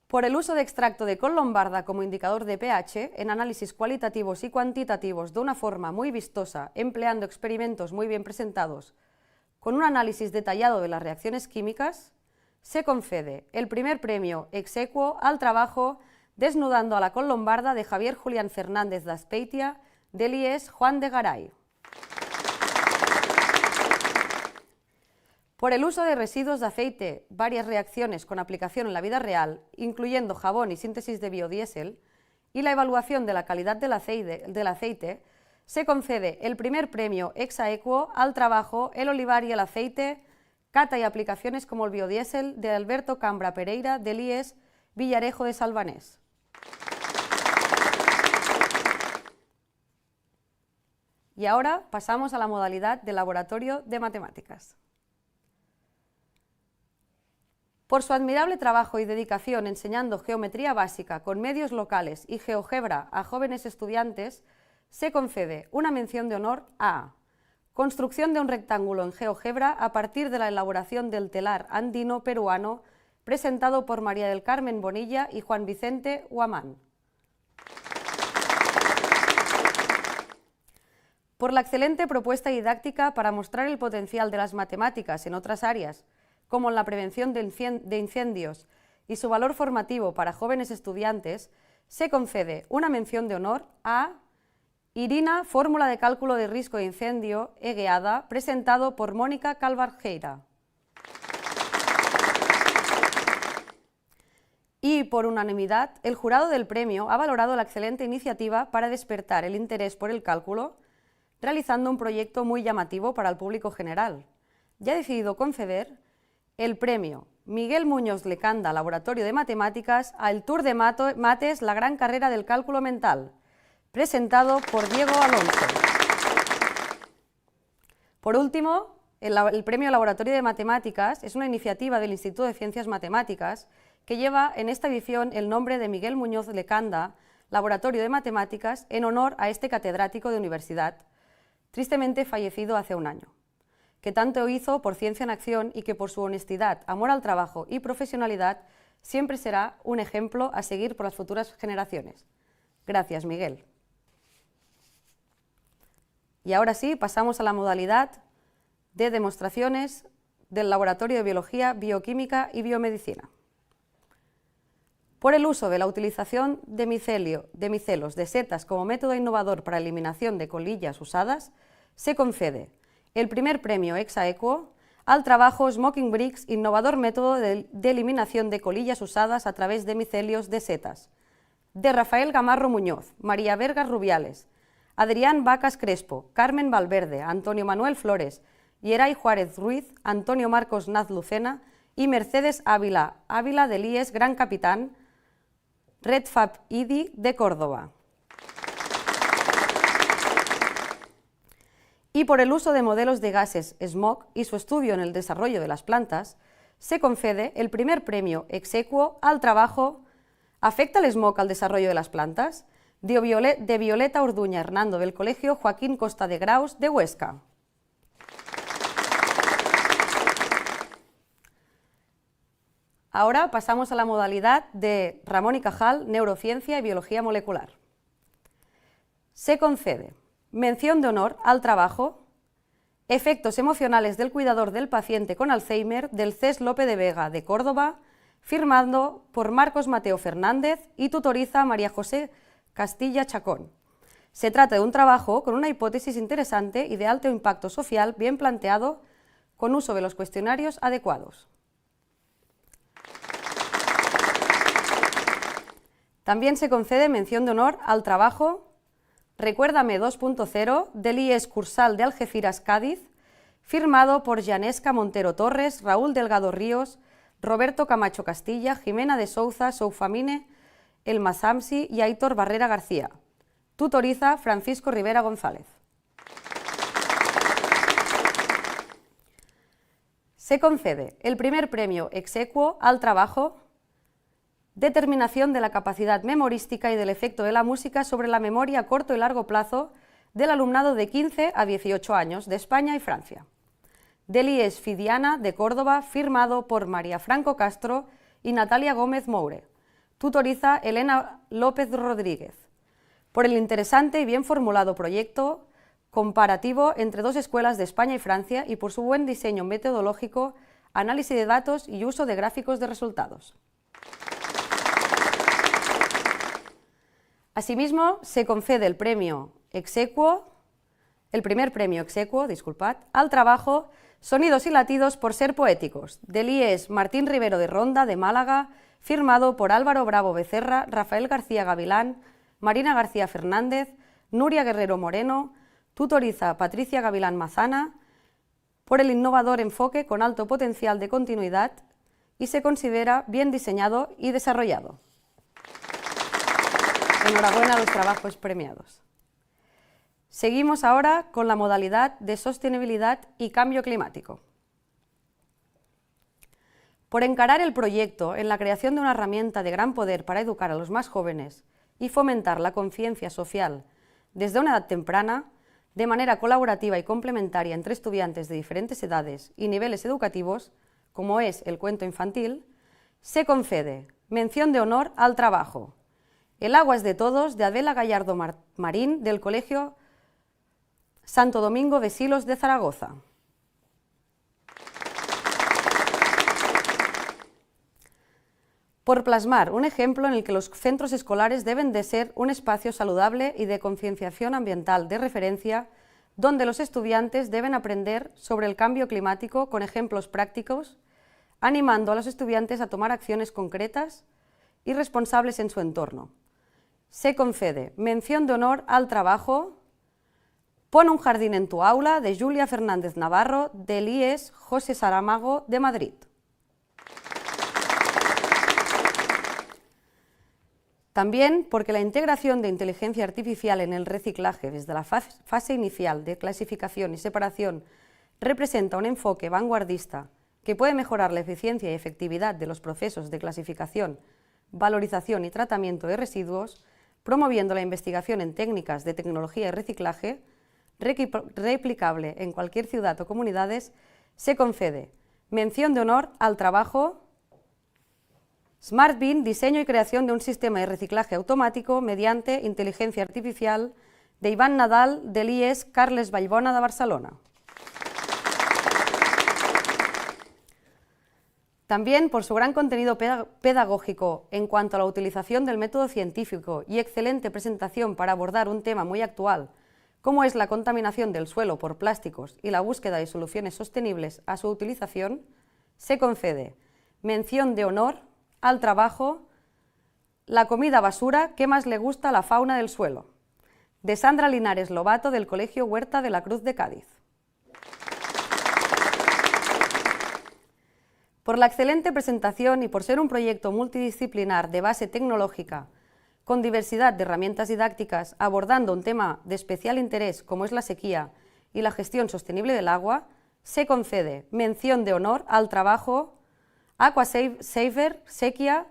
Por el uso de extracto de col lombarda como indicador de pH en análisis cualitativos y cuantitativos de una forma muy vistosa, empleando experimentos muy bien presentados, con un análisis detallado de las reacciones químicas, se concede el primer premio ex aequo al trabajo Desnudando a la col lombarda de Javier Julián Fernández d'Aspeitia, del IES Juan de Garay. Por el uso de residuos de aceite, varias reacciones con aplicación en la vida real, incluyendo jabón y síntesis de biodiesel, y la evaluación de la calidad del aceite, se concede el primer premio ex aequo al trabajo El olivar y el aceite, cata y aplicaciones como el biodiesel, de Alberto Cambra Pereira, del IES Villarejo de Salvanés. Y ahora pasamos a la modalidad de laboratorio de matemáticas. Por su admirable trabajo y dedicación enseñando geometría básica con medios locales y GeoGebra a jóvenes estudiantes, se concede una mención de honor a construcción de un rectángulo en GeoGebra a partir de la elaboración del telar andino peruano presentado por María del Carmen Bonilla y Juan Vicente Huamán. Por la excelente propuesta didáctica para mostrar el potencial de las matemáticas en otras áreas, como en la prevención de incendios y su valor formativo para jóvenes estudiantes, se concede una mención de honor a Irina, fórmula de cálculo de riesgo de incendio EGEADA, presentado por Mónica Calvarjeira. Y por unanimidad, el jurado del premio ha valorado la excelente iniciativa para despertar el interés por el cálculo, realizando un proyecto muy llamativo para el público general. Ya ha decidido conceder el premio Miguel Muñoz Lecanda, Laboratorio de Matemáticas, al Tour de Mates, la gran carrera del cálculo mental, presentado por Diego Alonso. Por último, el premio Laboratorio de Matemáticas es una iniciativa del Instituto de Ciencias Matemáticas que lleva en esta edición el nombre de Miguel Muñoz Lecanda, Laboratorio de Matemáticas, en honor a este catedrático de universidad, tristemente fallecido hace un año, que tanto hizo por Ciencia en Acción y que por su honestidad, amor al trabajo y profesionalidad siempre será un ejemplo a seguir por las futuras generaciones. Gracias, Miguel. Y ahora sí, pasamos a la modalidad de demostraciones del Laboratorio de Biología, Bioquímica y Biomedicina. Por el uso de la utilización de micelos de setas como método innovador para eliminación de colillas usadas, se concede el primer premio ex aequo al trabajo Smoking Bricks, innovador método de eliminación de colillas usadas a través de micelios de setas, de Rafael Gamarro Muñoz, María Vergas Rubiales, Adrián Vacas Crespo, Carmen Valverde, Antonio Manuel Flores, Yeray Juárez Ruiz, Antonio Marcos Naz Lucena y Mercedes Ávila del IES Gran Capitán, Redfab IDI de Córdoba. Y por el uso de modelos de gases SMOG y su estudio en el desarrollo de las plantas, se concede el primer premio ex aequo al trabajo ¿Afecta el smog al desarrollo de las plantas?, de Violeta Orduña Hernando del Colegio Joaquín Costa de Graus de Huesca. Ahora pasamos a la modalidad de Ramón y Cajal, Neurociencia y Biología Molecular. Se concede mención de honor al trabajo Efectos emocionales del cuidador del paciente con Alzheimer del CES Lope de Vega de Córdoba, firmado por Marcos Mateo Fernández y tutoriza María José Castilla Chacón. Se trata de un trabajo con una hipótesis interesante y de alto impacto social bien planteado con uso de los cuestionarios adecuados. También se concede mención de honor al trabajo Recuérdame 2.0 del IES Cursal de Algeciras, Cádiz, firmado por Yanesca Montero Torres, Raúl Delgado Ríos, Roberto Camacho Castilla, Jimena de Souza, Soufamine El Masamsi y Aitor Barrera García. Tutoriza Francisco Rivera González. Se concede el primer premio ex aequo al trabajo Determinación de la capacidad memorística y del efecto de la música sobre la memoria a corto y largo plazo del alumnado de 15 a 18 años de España y Francia. Del IES Fidiana de Córdoba, firmado por María Franco Castro y Natalia Gómez Moure. Tutoriza Elena López Rodríguez. Por el interesante y bien formulado proyecto comparativo entre dos escuelas de España y Francia y por su buen diseño metodológico, análisis de datos y uso de gráficos de resultados. Asimismo, se concede el premio ex aequo, el primer premio ex aequo, al trabajo Sonidos y latidos por ser poéticos, del IES Martín Rivero de Ronda de Málaga, firmado por Álvaro Bravo Becerra, Rafael García Gavilán, Marina García Fernández, Nuria Guerrero Moreno, tutoriza Patricia Gavilán Mazana por el innovador enfoque con alto potencial de continuidad y se considera bien diseñado y desarrollado. Enhorabuena a los trabajos premiados. Seguimos ahora con la modalidad de sostenibilidad y cambio climático. Por encarar el proyecto en la creación de una herramienta de gran poder para educar a los más jóvenes y fomentar la conciencia social desde una edad temprana, de manera colaborativa y complementaria entre estudiantes de diferentes edades y niveles educativos, como es el cuento infantil, se concede mención de honor al trabajo. El agua es de todos, de Adela Gallardo Marín, del Colegio Santo Domingo de Silos de Zaragoza. Por plasmar un ejemplo en el que los centros escolares deben de ser un espacio saludable y de concienciación ambiental de referencia, donde los estudiantes deben aprender sobre el cambio climático con ejemplos prácticos, animando a los estudiantes a tomar acciones concretas y responsables en su entorno. Se concede mención de honor al trabajo Pon un jardín en tu aula, de Julia Fernández Navarro, del IES José Saramago de Madrid. También porque la integración de inteligencia artificial en el reciclaje desde la fase inicial de clasificación y separación representa un enfoque vanguardista que puede mejorar la eficiencia y efectividad de los procesos de clasificación, valorización y tratamiento de residuos, promoviendo la investigación en técnicas de tecnología y reciclaje, replicable en cualquier ciudad o comunidades, se concede mención de honor al trabajo Smart Bin, diseño y creación de un sistema de reciclaje automático mediante inteligencia artificial, de Iván Nadal, del IES Carles Vallbona de Barcelona. También por su gran contenido pedagógico en cuanto a la utilización del método científico y excelente presentación para abordar un tema muy actual, como es la contaminación del suelo por plásticos y la búsqueda de soluciones sostenibles a su utilización, se concede mención de honor al trabajo La comida basura que más le gusta a la fauna del suelo, de Sandra Linares Lobato, del Colegio Huerta de la Cruz de Cádiz. Por la excelente presentación y por ser un proyecto multidisciplinar de base tecnológica, con diversidad de herramientas didácticas abordando un tema de especial interés como es la sequía y la gestión sostenible del agua, se concede mención de honor al trabajo Aquasaver, sequía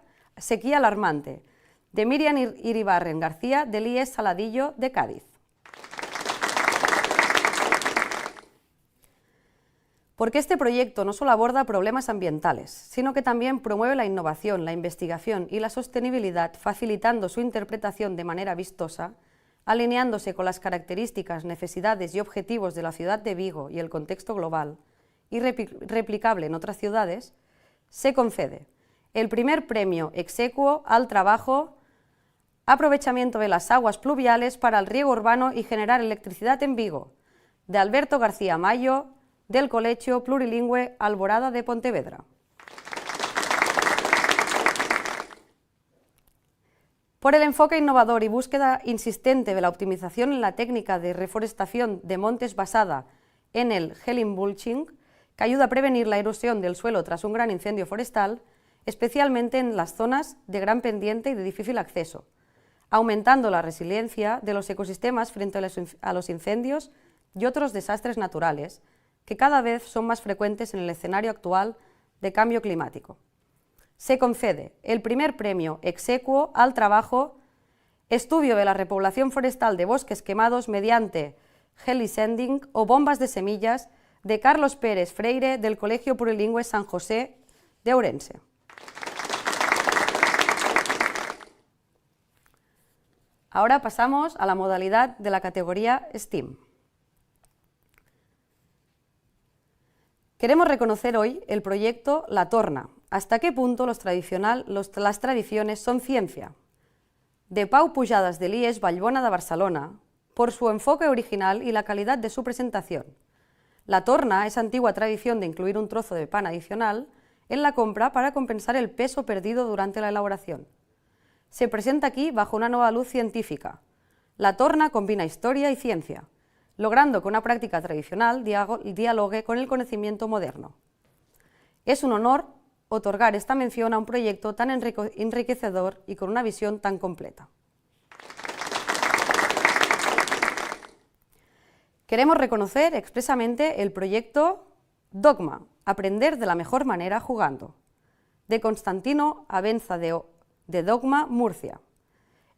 alarmante, de Miriam Iribarren García, del IES Saladillo de Cádiz. Porque este proyecto no solo aborda problemas ambientales, sino que también promueve la innovación, la investigación y la sostenibilidad, facilitando su interpretación de manera vistosa, alineándose con las características, necesidades y objetivos de la ciudad de Vigo y el contexto global, y replicable en otras ciudades, se concede el primer premio ex aequo al trabajo Aprovechamiento de las aguas pluviales para el riego urbano y generar electricidad en Vigo, de Alberto García Mayo, del Colegio Plurilingüe Alborada de Pontevedra. Por el enfoque innovador y búsqueda insistente de la optimización en la técnica de reforestación de montes basada en el gelimulching, que ayuda a prevenir la erosión del suelo tras un gran incendio forestal, especialmente en las zonas de gran pendiente y de difícil acceso, aumentando la resiliencia de los ecosistemas frente a los incendios y otros desastres naturales, que cada vez son más frecuentes en el escenario actual de cambio climático. Se concede el primer premio ex aequo al trabajo Estudio de la repoblación forestal de bosques quemados mediante helisending o bombas de semillas, de Carlos Pérez Freire, del Colegio Plurilingüe San José de Ourense. Ahora pasamos a la modalidad de la categoría STEAM. Queremos reconocer hoy el proyecto La Torna, hasta qué punto las tradiciones son ciencia, de Pau Pujadas del IES Vallbona de Barcelona, por su enfoque original y la calidad de su presentación. La torna es antigua tradición de incluir un trozo de pan adicional en la compra para compensar el peso perdido durante la elaboración. Se presenta aquí bajo una nueva luz científica. La torna combina historia y ciencia. logrando que una práctica tradicional dialogue con el conocimiento moderno. Es un honor otorgar esta mención a un proyecto tan enriquecedor y con una visión tan completa. Queremos reconocer expresamente el proyecto Dogma, Aprender de la mejor manera jugando, de Constantino Abenza de Dogma, Murcia.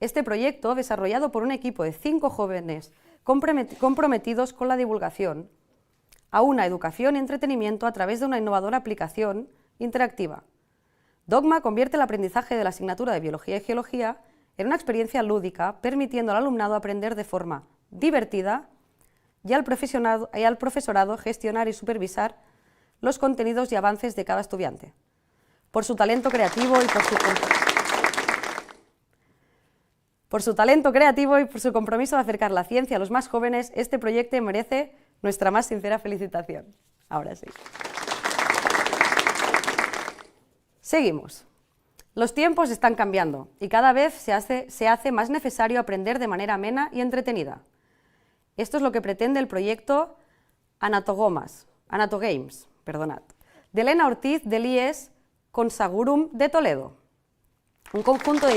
Este proyecto, desarrollado por un equipo de 5 jóvenes comprometidos con la divulgación a una educación y entretenimiento a través de una innovadora aplicación interactiva. Dogma convierte el aprendizaje de la asignatura de Biología y Geología en una experiencia lúdica, permitiendo al alumnado aprender de forma divertida y al profesorado gestionar y supervisar los contenidos y avances de cada estudiante. Por su talento creativo y por su compromiso de acercar la ciencia a los más jóvenes, este proyecto merece nuestra más sincera felicitación. Ahora sí. Seguimos. Los tiempos están cambiando y cada vez se hace más necesario aprender de manera amena y entretenida. Esto es lo que pretende el proyecto Anatogames, de Elena Ortiz del IES Consagurum de Toledo. Un conjunto de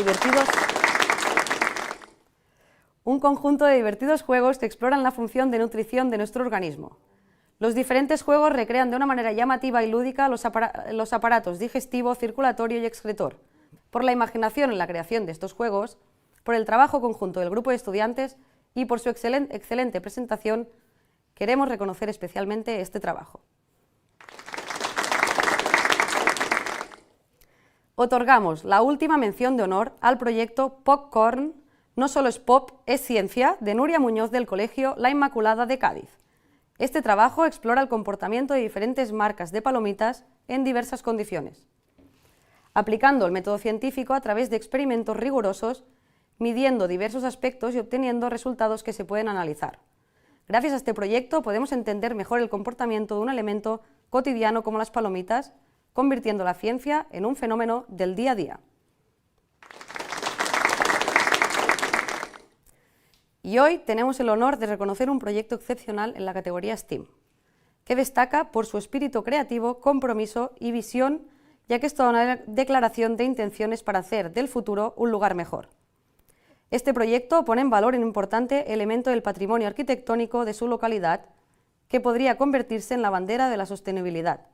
divertidos juegos que exploran la función de nutrición de nuestro organismo. Los diferentes juegos recrean de una manera llamativa y lúdica los aparatos digestivo, circulatorio y excretor. Por la imaginación en la creación de estos juegos, por el trabajo conjunto del grupo de estudiantes y por su excelente presentación, queremos reconocer especialmente este trabajo. Otorgamos la última mención de honor al proyecto Popcorn, no solo es pop, es ciencia, de Nuria Muñoz del Colegio La Inmaculada de Cádiz. Este trabajo explora el comportamiento de diferentes marcas de palomitas en diversas condiciones, aplicando el método científico a través de experimentos rigurosos, midiendo diversos aspectos y obteniendo resultados que se pueden analizar. Gracias a este proyecto podemos entender mejor el comportamiento de un elemento cotidiano como las palomitas, convirtiendo la ciencia en un fenómeno del día a día. Y hoy tenemos el honor de reconocer un proyecto excepcional en la categoría STEAM, que destaca por su espíritu creativo, compromiso y visión, ya que es toda una declaración de intenciones para hacer del futuro un lugar mejor. Este proyecto pone en valor un importante elemento del patrimonio arquitectónico de su localidad, que podría convertirse en la bandera de la sostenibilidad.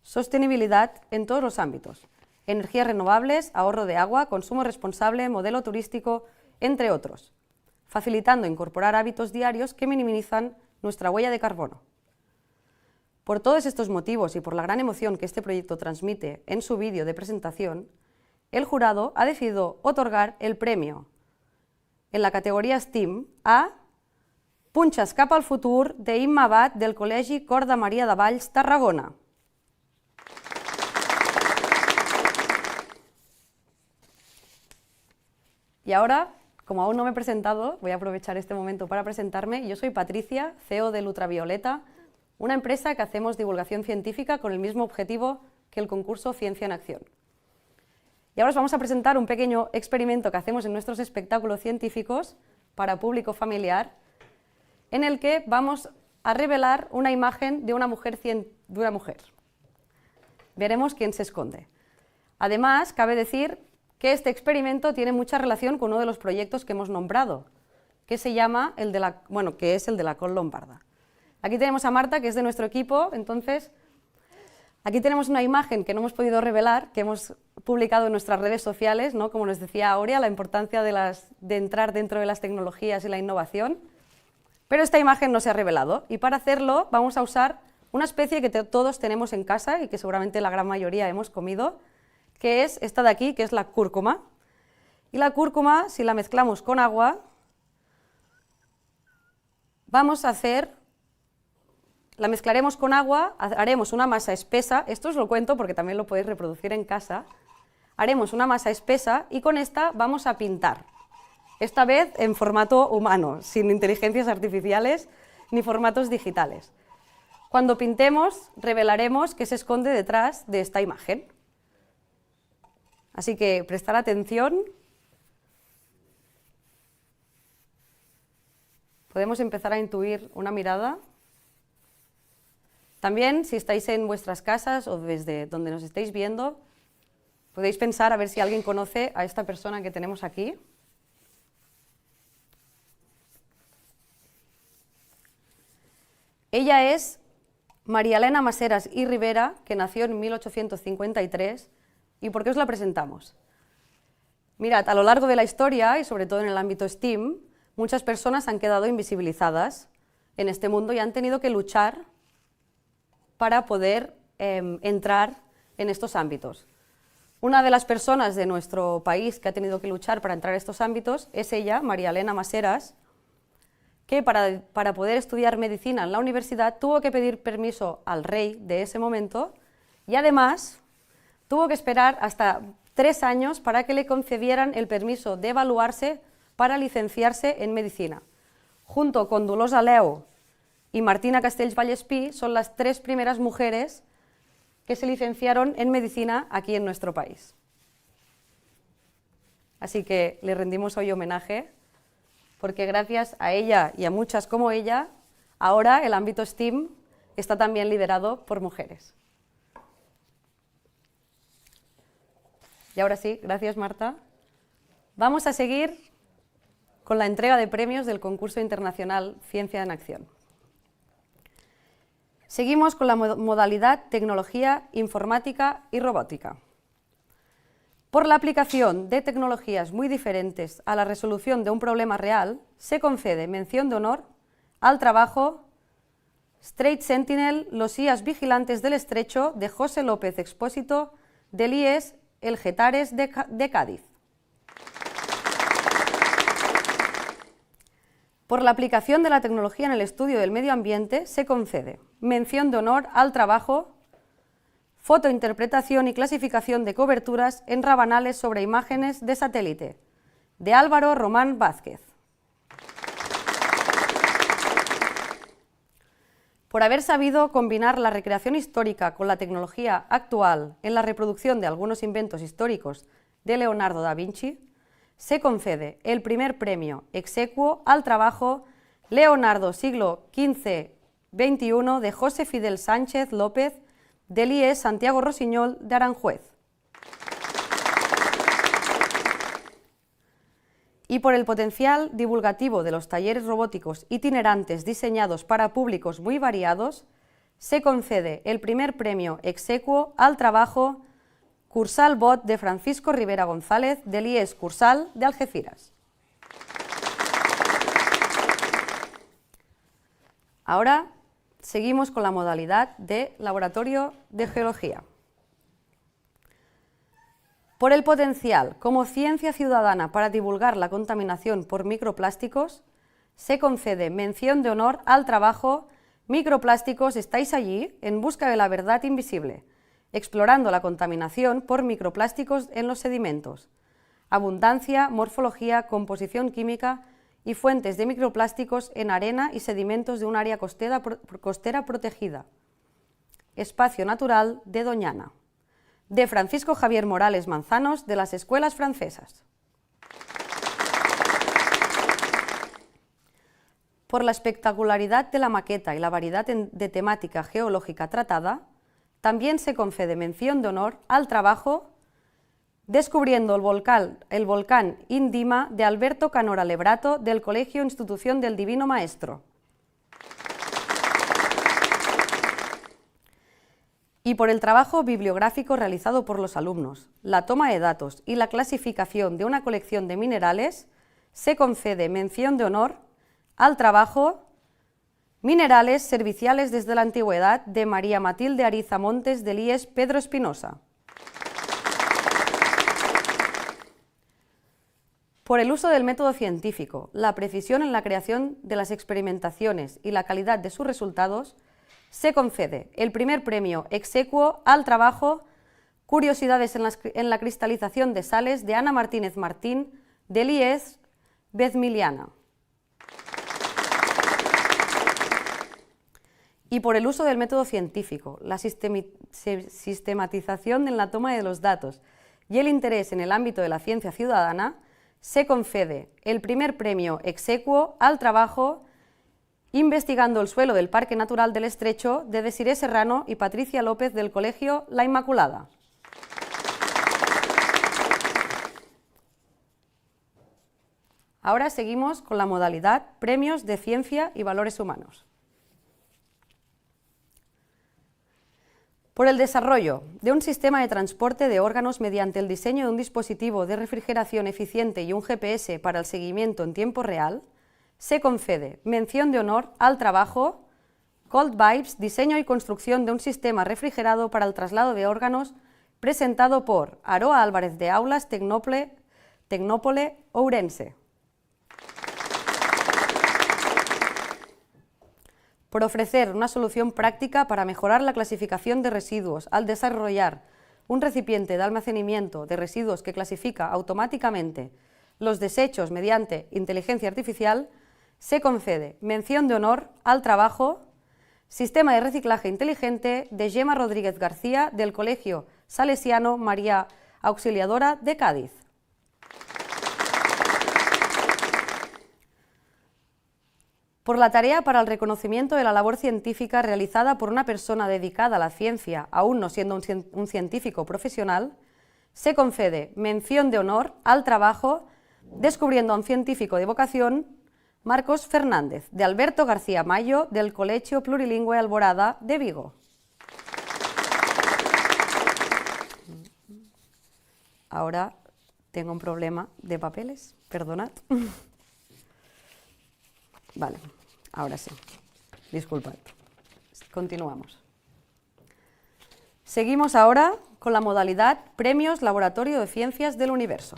Sostenibilidad en todos los ámbitos: energías renovables, ahorro de agua, consumo responsable, modelo turístico, entre otros, facilitando incorporar hábitos diarios que minimizan nuestra huella de carbono. Por todos estos motivos y por la gran emoción que este proyecto transmite en su vídeo de presentación, el jurado ha decidido otorgar el premio en la categoria STEAM a Punxes cap al futur de Imma Abad del Col·legi Cor de Maria de Valls, Tarragona. Y ahora, como aún no me he presentado, voy a aprovechar este momento para presentarme. Yo soy Patricia, CEO de Ultravioleta, una empresa que hacemos divulgación científica con el mismo objetivo que el concurso Ciencia en Acción. Y ahora os vamos a presentar un pequeño experimento que hacemos en nuestros espectáculos científicos para público familiar, en el que vamos a revelar una imagen de una mujer. Veremos quién se esconde. Además, cabe decir que este experimento tiene mucha relación con uno de los proyectos que hemos nombrado, que se llama que es el de la col lombarda. Aquí tenemos a Marta, que es de nuestro equipo. Entonces, aquí tenemos una imagen que no hemos podido revelar, que hemos publicado en nuestras redes sociales, ¿no? Como nos decía Aurea, la importancia de entrar dentro de las tecnologías y la innovación, pero esta imagen no se ha revelado, y para hacerlo vamos a usar una especie que todos tenemos en casa y que seguramente la gran mayoría hemos comido, que es esta de aquí, que es la cúrcuma. Y la cúrcuma, si la mezclamos con agua, la mezclaremos con agua, haremos una masa espesa. Esto os lo cuento porque también lo podéis reproducir en casa. Haremos una masa espesa y con esta vamos a pintar, esta vez en formato humano, sin inteligencias artificiales ni formatos digitales. Cuando pintemos, revelaremos qué se esconde detrás de esta imagen. Así que prestar atención. podemos empezar a intuir una mirada. También, si estáis en vuestras casas o desde donde nos estéis viendo, podéis pensar a ver si alguien conoce a esta persona que tenemos aquí. Ella es María Elena Maseras y Rivera, que nació en 1853. ¿Y por qué os la presentamos? Mirad, a lo largo de la historia, y sobre todo en el ámbito STEAM, muchas personas han quedado invisibilizadas en este mundo y han tenido que luchar para poder entrar en estos ámbitos. Una de las personas de nuestro país que ha tenido que luchar para entrar en estos ámbitos es ella, María Elena Maseras, que para poder estudiar medicina en la universidad tuvo que pedir permiso al rey de ese momento y además tuvo que esperar hasta 3 años para que le concedieran el permiso de evaluarse para licenciarse en medicina. Junto con Dolors Aleu y Martina Castells Vallespí son las 3 primeras mujeres que se licenciaron en medicina aquí en nuestro país. Así que le rendimos hoy homenaje, porque gracias a ella y a muchas como ella, ahora el ámbito STEAM está también liderado por mujeres. Y ahora sí, gracias Marta. Vamos a seguir con la entrega de premios del concurso internacional Ciencia en Acción. Seguimos con la modalidad Tecnología, Informática y Robótica. Por la aplicación de tecnologías muy diferentes a la resolución de un problema real, se concede mención de honor al trabajo Strait Sentinel, los IAS vigilantes del estrecho, de José López Expósito, del IES El Getares de Cádiz. Por la aplicación de la tecnología en el estudio del medio ambiente, se concede mención de honor al trabajo Fotointerpretación y clasificación de coberturas en rabanales sobre imágenes de satélite, de Álvaro Román Vázquez. Por haber sabido combinar la recreación histórica con la tecnología actual en la reproducción de algunos inventos históricos de Leonardo da Vinci, se concede el primer premio exequo al trabajo Leonardo siglo XV-XXI de José Fidel Sánchez López, del IES Santiago Rosiñol de Aranjuez. Y por el potencial divulgativo de los talleres robóticos itinerantes diseñados para públicos muy variados, se concede el primer premio exequo al trabajo Cursal Bot de Francisco Rivera González, del IES Cursal de Algeciras. Ahora seguimos con la modalidad de Laboratorio de Geología. Por el potencial como ciencia ciudadana para divulgar la contaminación por microplásticos, se concede mención de honor al trabajo Microplásticos, estáis allí en busca de la verdad invisible, explorando la contaminación por microplásticos en los sedimentos, abundancia, morfología, composición química y fuentes de microplásticos en arena y sedimentos de un área costera protegida. Espacio Natural de Doñana, de Francisco Javier Morales Manzanos, de las Escuelas Francesas. Por la espectacularidad de la maqueta y la variedad de temática geológica tratada, también se concede mención de honor al trabajo Descubriendo el volcán Indima, de Alberto Canora Lebrato, del Colegio Institución del Divino Maestro. Y por el trabajo bibliográfico realizado por los alumnos, la toma de datos y la clasificación de una colección de minerales, se concede mención de honor al trabajo Minerales serviciales desde la antigüedad, de María Matilde Ariza Montes, del IES Pedro Espinosa. Por el uso del método científico, la precisión en la creación de las experimentaciones y la calidad de sus resultados, se concede el primer premio exequo al trabajo Curiosidades en la cristalización de sales, de Ana Martínez Martín, del IES Bezmiliana. Y por el uso del método científico, la sistematización en la toma de los datos y el interés en el ámbito de la ciencia ciudadana, se concede el primer premio exequo al trabajo Investigando el suelo del Parque Natural del Estrecho, de Desiré Serrano y Patricia López del Colegio La Inmaculada. Ahora seguimos con la modalidad Premios de Ciencia y Valores Humanos. Por el desarrollo de un sistema de transporte de órganos mediante el diseño de un dispositivo de refrigeración eficiente y un GPS para el seguimiento en tiempo real, se concede mención de honor al trabajo Cold Vibes, diseño y construcción de un sistema refrigerado para el traslado de órganos, presentado por Aroa Álvarez de Aulas, Tecnópole, Ourense. Por ofrecer una solución práctica para mejorar la clasificación de residuos al desarrollar un recipiente de almacenamiento de residuos que clasifica automáticamente los desechos mediante inteligencia artificial, se concede mención de honor al trabajo Sistema de Reciclaje Inteligente de Gemma Rodríguez García del Colegio Salesiano María Auxiliadora de Cádiz. Por la tarea para el reconocimiento de la labor científica realizada por una persona dedicada a la ciencia, aún no siendo un científico profesional, se concede mención de honor al trabajo Descubriendo a un científico de vocación, Marcos Fernández, de Alberto García Mayo, del Colegio Plurilingüe Alborada de Vigo. Ahora tengo un problema de papeles, perdonad. Vale, ahora sí, disculpad. Continuamos. Seguimos ahora con la modalidad Premios Laboratorio de Ciencias del Universo.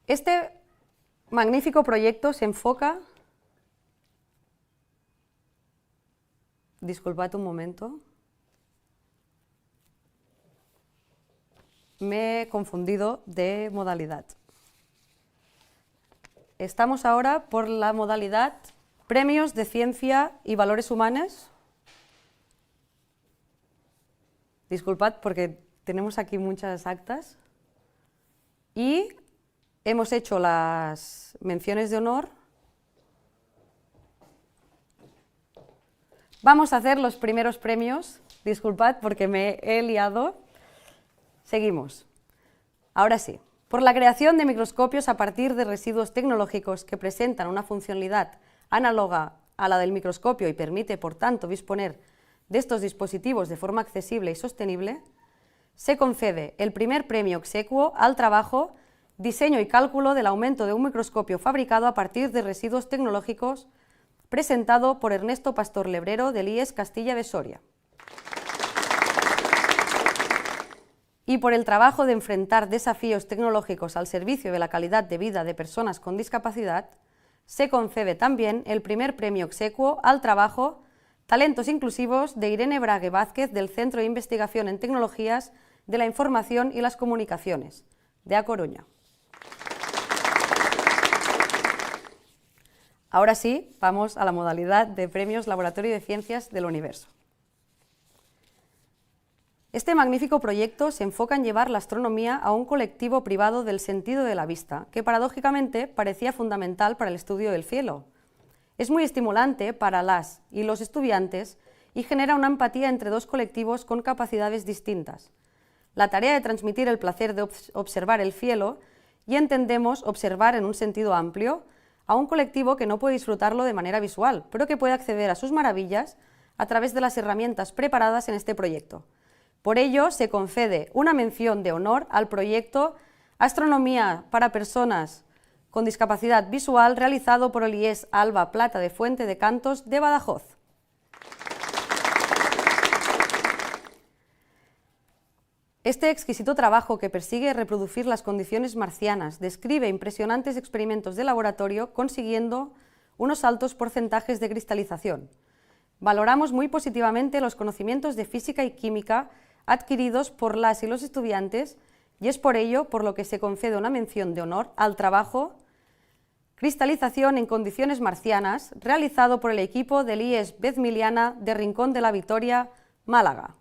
Este magnífico proyecto se enfoca... Disculpad un momento. Me he confundido de modalidad. Estamos ahora por la modalidad Premios de Ciencia y Valores Humanos. Disculpad porque tenemos aquí muchas actas. Y hemos hecho las menciones de honor. Vamos a hacer los primeros premios. Disculpad porque me he liado. Seguimos. Ahora sí. Por la creación de microscopios a partir de residuos tecnológicos que presentan una funcionalidad análoga a la del microscopio y permite, por tanto, disponer de estos dispositivos de forma accesible y sostenible, se concede el primer premio exequo al trabajo Diseño y cálculo del aumento de un microscopio fabricado a partir de residuos tecnológicos, presentado por Ernesto Pastor Lebrero del IES Castilla de Soria. Y por el trabajo de enfrentar desafíos tecnológicos al servicio de la calidad de vida de personas con discapacidad, se concede también el primer premio exequo al trabajo Talentos Inclusivos de Irene Brague Vázquez del Centro de Investigación en Tecnologías de la Información y las Comunicaciones, de A Coruña. Ahora sí, vamos a la modalidad de Premios Laboratorio de Ciencias del Universo. Este magnífico proyecto se enfoca en llevar la astronomía a un colectivo privado del sentido de la vista, que paradójicamente parecía fundamental para el estudio del cielo. Es muy estimulante para las y los estudiantes y genera una empatía entre dos colectivos con capacidades distintas. La tarea de transmitir el placer de observar el cielo, y entendemos observar en un sentido amplio, a un colectivo que no puede disfrutarlo de manera visual, pero que puede acceder a sus maravillas a través de las herramientas preparadas en este proyecto. Por ello, se concede una mención de honor al proyecto Astronomía para Personas con Discapacidad Visual, realizado por el IES Alba Plata de Fuente de Cantos de Badajoz. Este exquisito trabajo, que persigue reproducir las condiciones marcianas, describe impresionantes experimentos de laboratorio consiguiendo unos altos porcentajes de cristalización. Valoramos muy positivamente los conocimientos de física y química adquiridos por las y los estudiantes, y es por ello por lo que se concede una mención de honor al trabajo Cristalización en condiciones marcianas, realizado por el equipo del IES Vezmiliana de Rincón de la Victoria, Málaga.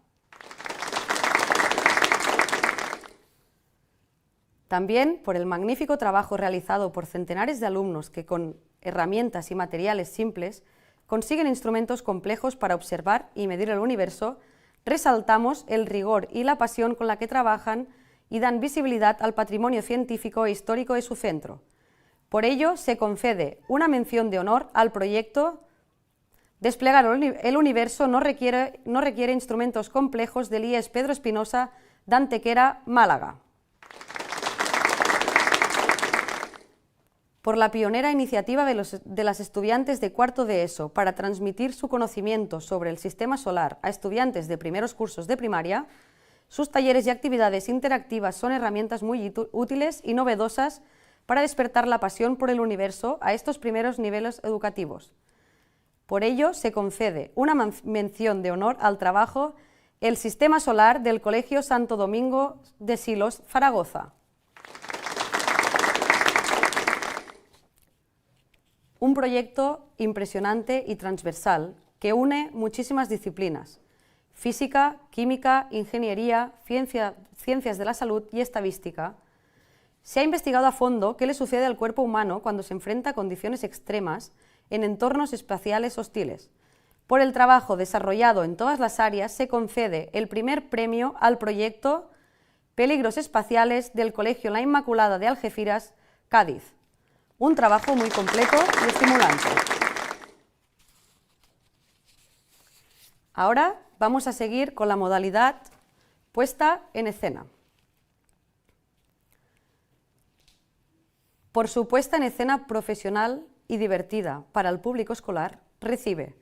También por el magnífico trabajo realizado por centenares de alumnos que con herramientas y materiales simples consiguen instrumentos complejos para observar y medir el universo, resaltamos el rigor y la pasión con la que trabajan y dan visibilidad al patrimonio científico e histórico de su centro. Por ello, se concede una mención de honor al proyecto Desplegar el universo no requiere instrumentos complejos del IES Pedro Espinosa de Antequera, Málaga. Por la pionera iniciativa de las estudiantes de cuarto de ESO para transmitir su conocimiento sobre el sistema solar a estudiantes de primeros cursos de primaria, sus talleres y actividades interactivas son herramientas muy útiles y novedosas para despertar la pasión por el universo a estos primeros niveles educativos. Por ello, se concede una mención de honor al trabajo El Sistema Solar del Colegio Santo Domingo de Silos, Zaragoza. Un proyecto impresionante y transversal que une muchísimas disciplinas: física, química, ingeniería, ciencias de la salud y estadística. Se ha investigado a fondo qué le sucede al cuerpo humano cuando se enfrenta a condiciones extremas en entornos espaciales hostiles. Por el trabajo desarrollado en todas las áreas se concede el primer premio al proyecto Peligros Espaciales del Colegio La Inmaculada de Algeciras, Cádiz. Un trabajo muy completo y estimulante. Ahora vamos a seguir con la modalidad puesta en escena. Por su puesta en escena profesional y divertida para el público escolar, recibe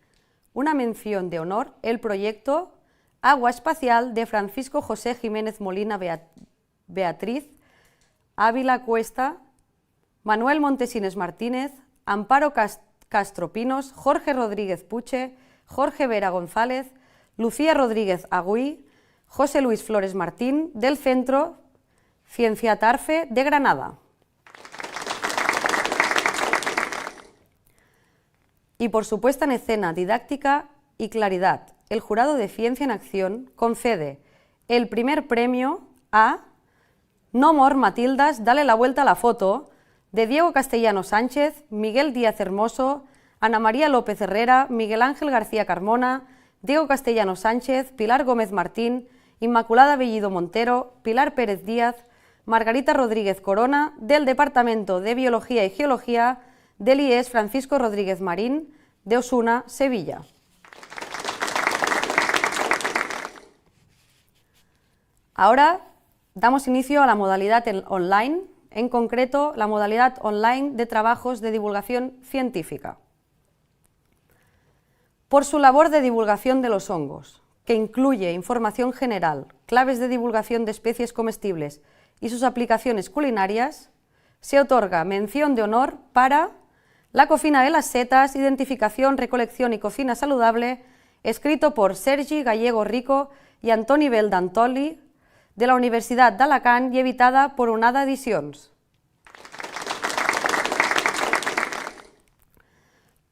una mención de honor el proyecto Agua Espacial de Francisco José Jiménez Molina, Beatriz Ávila Cuesta, Manuel Montesines Martínez, Amparo Castro Pinos, Jorge Rodríguez Puche, Jorge Vera González, Lucía Rodríguez Agüí, José Luis Flores Martín, del Centro Cienciatarfe de Granada. Y por su puesta en escena didáctica y claridad, el Jurado de Ciencia en Acción concede el primer premio a No More Matildas, Dale la Vuelta a la Foto, de Diego Castellano Sánchez, Miguel Díaz Hermoso, Ana María López Herrera, Miguel Ángel García Carmona, Diego Castellano Sánchez, Pilar Gómez Martín, Inmaculada Bellido Montero, Pilar Pérez Díaz, Margarita Rodríguez Corona, del Departamento de Biología y Geología del IES Francisco Rodríguez Marín, de Osuna, Sevilla. Ahora damos inicio a la modalidad online, en concreto la modalidad online de trabajos de divulgación científica. Por su labor de divulgación de los hongos, que incluye información general, claves de divulgación de especies comestibles y sus aplicaciones culinarias, se otorga mención de honor para La cocina de las setas, identificación, recolección y cocina saludable, escrito por Sergi Gallego Rico y Antoni Beldantoli, de la Universidad d'Alacant y editada por Onada Edicions.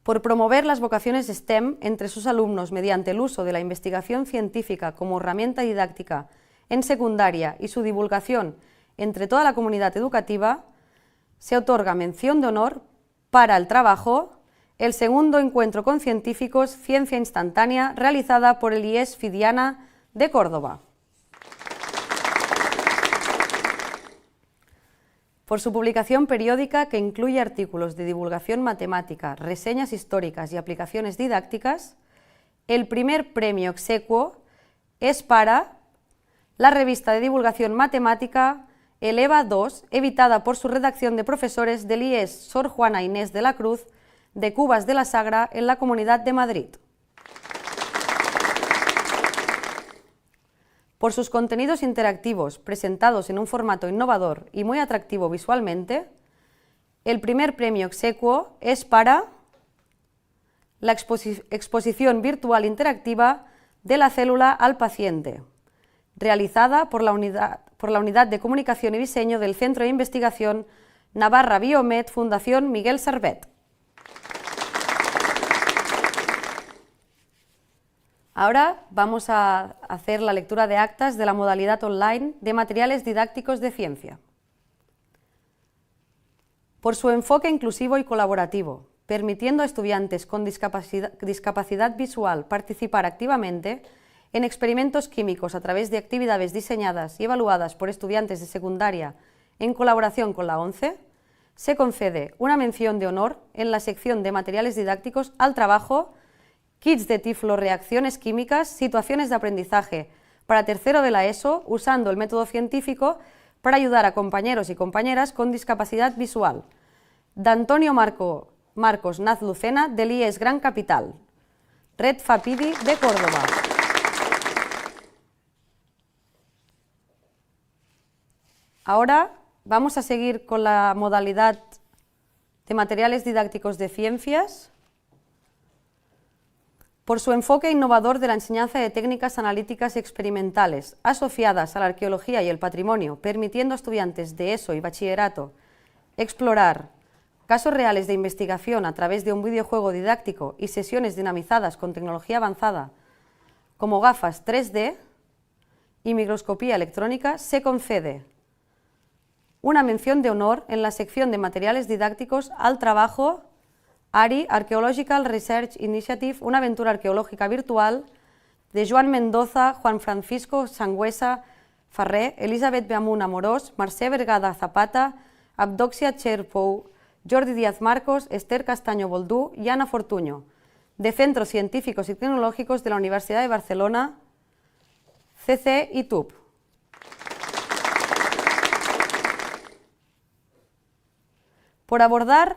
Por promover las vocaciones STEM entre sus alumnos mediante el uso de la investigación científica como herramienta didáctica en secundaria y su divulgación entre toda la comunidad educativa, se otorga mención de honor para el trabajo el segundo encuentro con científicos Ciencia Instantánea realizada por el IES Fidiana de Córdoba. Por su publicación periódica que incluye artículos de divulgación matemática, reseñas históricas y aplicaciones didácticas, el primer premio exequo es para la revista de divulgación matemática El EVA 2, editada por su redacción de profesores del IES Sor Juana Inés de la Cruz de Cubas de la Sagra en la Comunidad de Madrid. Por sus contenidos interactivos presentados en un formato innovador y muy atractivo visualmente, el primer premio exequo es para la exposición virtual interactiva de la célula al paciente, realizada por la Unidad de Comunicación y Diseño del Centro de Investigación Navarra Biomed Fundación Miguel Servet. Ahora vamos a hacer la lectura de actas de la modalidad online de materiales didácticos de ciencia. por su enfoque inclusivo y colaborativo, permitiendo a estudiantes con discapacidad visual participar activamente en experimentos químicos a través de actividades diseñadas y evaluadas por estudiantes de secundaria en colaboración con la ONCE, se concede una mención de honor en la sección de materiales didácticos al trabajo, kits de tifloreacciones químicas, situaciones de aprendizaje para tercero de la ESO usando el método científico para ayudar a compañeros y compañeras con discapacidad visual. D'Antonio Marcos Naz Lucena, del IES Gran Capital. Red Fapidi, de Córdoba. Ahora vamos a seguir con la modalidad de materiales didácticos de ciencias. Por su enfoque innovador de la enseñanza de técnicas analíticas experimentales asociadas a la arqueología y el patrimonio, permitiendo a estudiantes de ESO y bachillerato explorar casos reales de investigación a través de un videojuego didáctico y sesiones dinamizadas con tecnología avanzada como gafas 3D y microscopía electrónica, se concede una mención de honor en la sección de materiales didácticos al trabajo ARI, Archaeological Research Initiative, una aventura arqueológica virtual, de Joan Mendoza, Juan Francisco Sangüesa Farré, Elisabet Beamunt Amorós, Mercè Vergada Zapata, Abdoxia Cherpou, Jordi Díaz Marcos, Esther Castaño Boldú y Ana Fortuño, de Centros Científicos y Tecnológicos de la Universidad de Barcelona, CC y TUP. Por abordar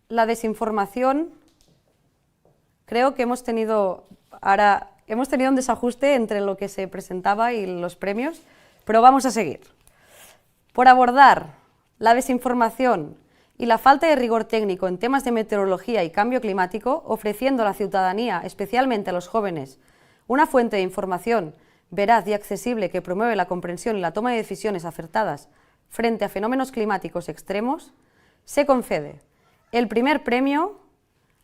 la desinformación, creo que hemos tenido un desajuste entre lo que se presentaba y los premios, pero vamos a seguir. Por abordar la desinformación y la falta de rigor técnico en temas de meteorología y cambio climático, ofreciendo a la ciudadanía, especialmente a los jóvenes, una fuente de información veraz y accesible que promueve la comprensión y la toma de decisiones acertadas frente a fenómenos climáticos extremos, se concede el primer premio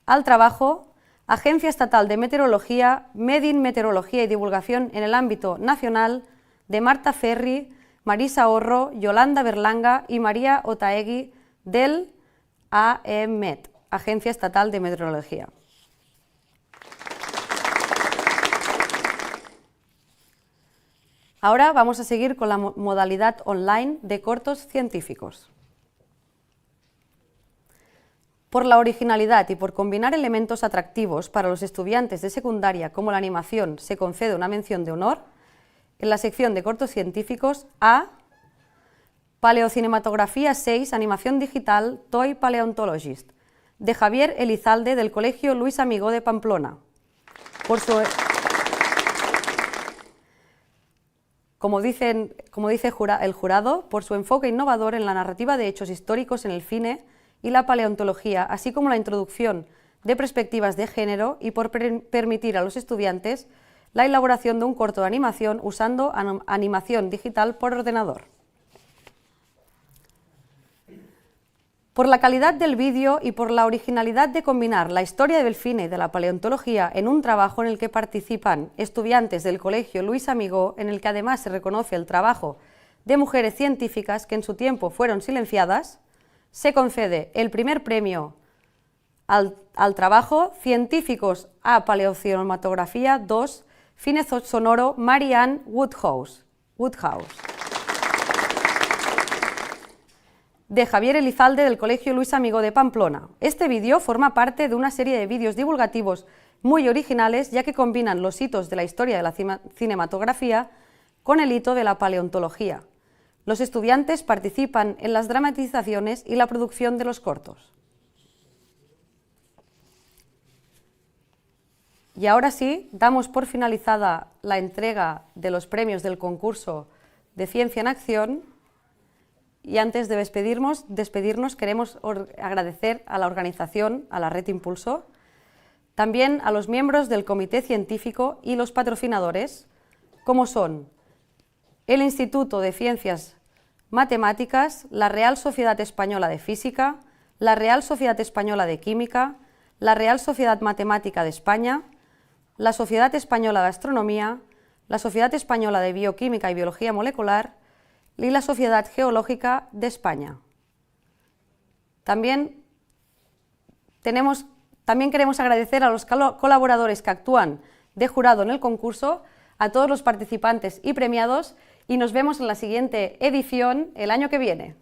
al trabajo Agencia Estatal de Meteorología, MEDIN Meteorología y Divulgación en el ámbito nacional, de Marta Ferri, Marisa Horro, Yolanda Berlanga y María Otaegui del AEMET, Agencia Estatal de Meteorología. Ahora vamos a seguir con la modalidad online de cortos científicos. Por la originalidad y por combinar elementos atractivos para los estudiantes de secundaria como la animación, se concede una mención de honor en la sección de cortos científicos a Paleocinematografía 6, Animación Digital, Toy Paleontologist, de Javier Elizalde, del Colegio Luis Amigó de Pamplona. Como dice el jurado, por su enfoque innovador en la narrativa de hechos históricos en el cine y la paleontología, así como la introducción de perspectivas de género, y por permitir a los estudiantes la elaboración de un corto de animación usando animación digital por ordenador. Por la calidad del vídeo y por la originalidad de combinar la historia del cine y de la paleontología en un trabajo en el que participan estudiantes del Colegio Luis Amigó, en el que además se reconoce el trabajo de mujeres científicas que en su tiempo fueron silenciadas, se concede el primer premio al trabajo Científicos a Paleocinematografía 2, Cine Sonoro, Marianne Woodhouse, de Javier Elizalde, del Colegio Luis Amigó de Pamplona. Este vídeo forma parte de una serie de vídeos divulgativos muy originales, ya que combinan los hitos de la historia de la cinematografía con el hito de la paleontología. Los estudiantes participan en las dramatizaciones y la producción de los cortos. Y ahora sí, damos por finalizada la entrega de los premios del concurso de Ciencia en Acción. Y antes de despedirnos, queremos agradecer a la organización, a la Red Impulso, también a los miembros del Comité Científico y los patrocinadores, como son el Instituto de Ciencias Matemáticas, la Real Sociedad Española de Física, la Real Sociedad Española de Química, la Real Sociedad Matemática de España, la Sociedad Española de Astronomía, la Sociedad Española de Bioquímica y Biología Molecular y la Sociedad Geológica de España. También queremos agradecer a los colaboradores que actúan de jurado en el concurso, a todos los participantes y premiados, y nos vemos en la siguiente edición el año que viene.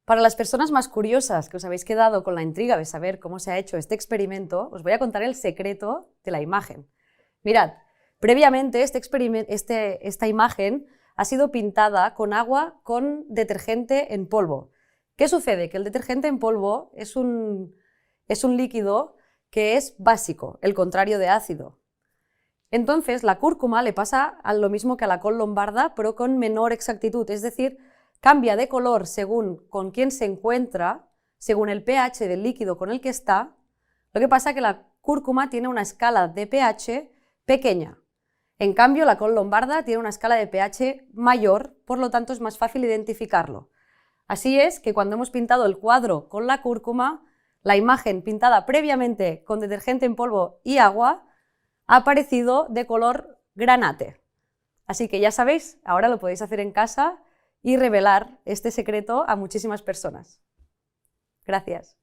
Para las personas más curiosas que os habéis quedado con la intriga de saber cómo se ha hecho este experimento, os voy a contar el secreto de la imagen. Mirad, previamente esta imagen ha sido pintada con agua con detergente en polvo. ¿Qué sucede? Que el detergente en polvo es un líquido que es básico, el contrario de ácido. Entonces, la cúrcuma le pasa a lo mismo que a la col lombarda, pero con menor exactitud, es decir, cambia de color según con quién se encuentra, según el pH del líquido con el que está. Lo que pasa es que la cúrcuma tiene una escala de pH pequeña. En cambio, la col lombarda tiene una escala de pH mayor, por lo tanto es más fácil identificarlo. Así es que cuando hemos pintado el cuadro con la cúrcuma, la imagen pintada previamente con detergente en polvo y agua ha aparecido de color granate. Así que ya sabéis, ahora lo podéis hacer en casa y revelar este secreto a muchísimas personas. Gracias.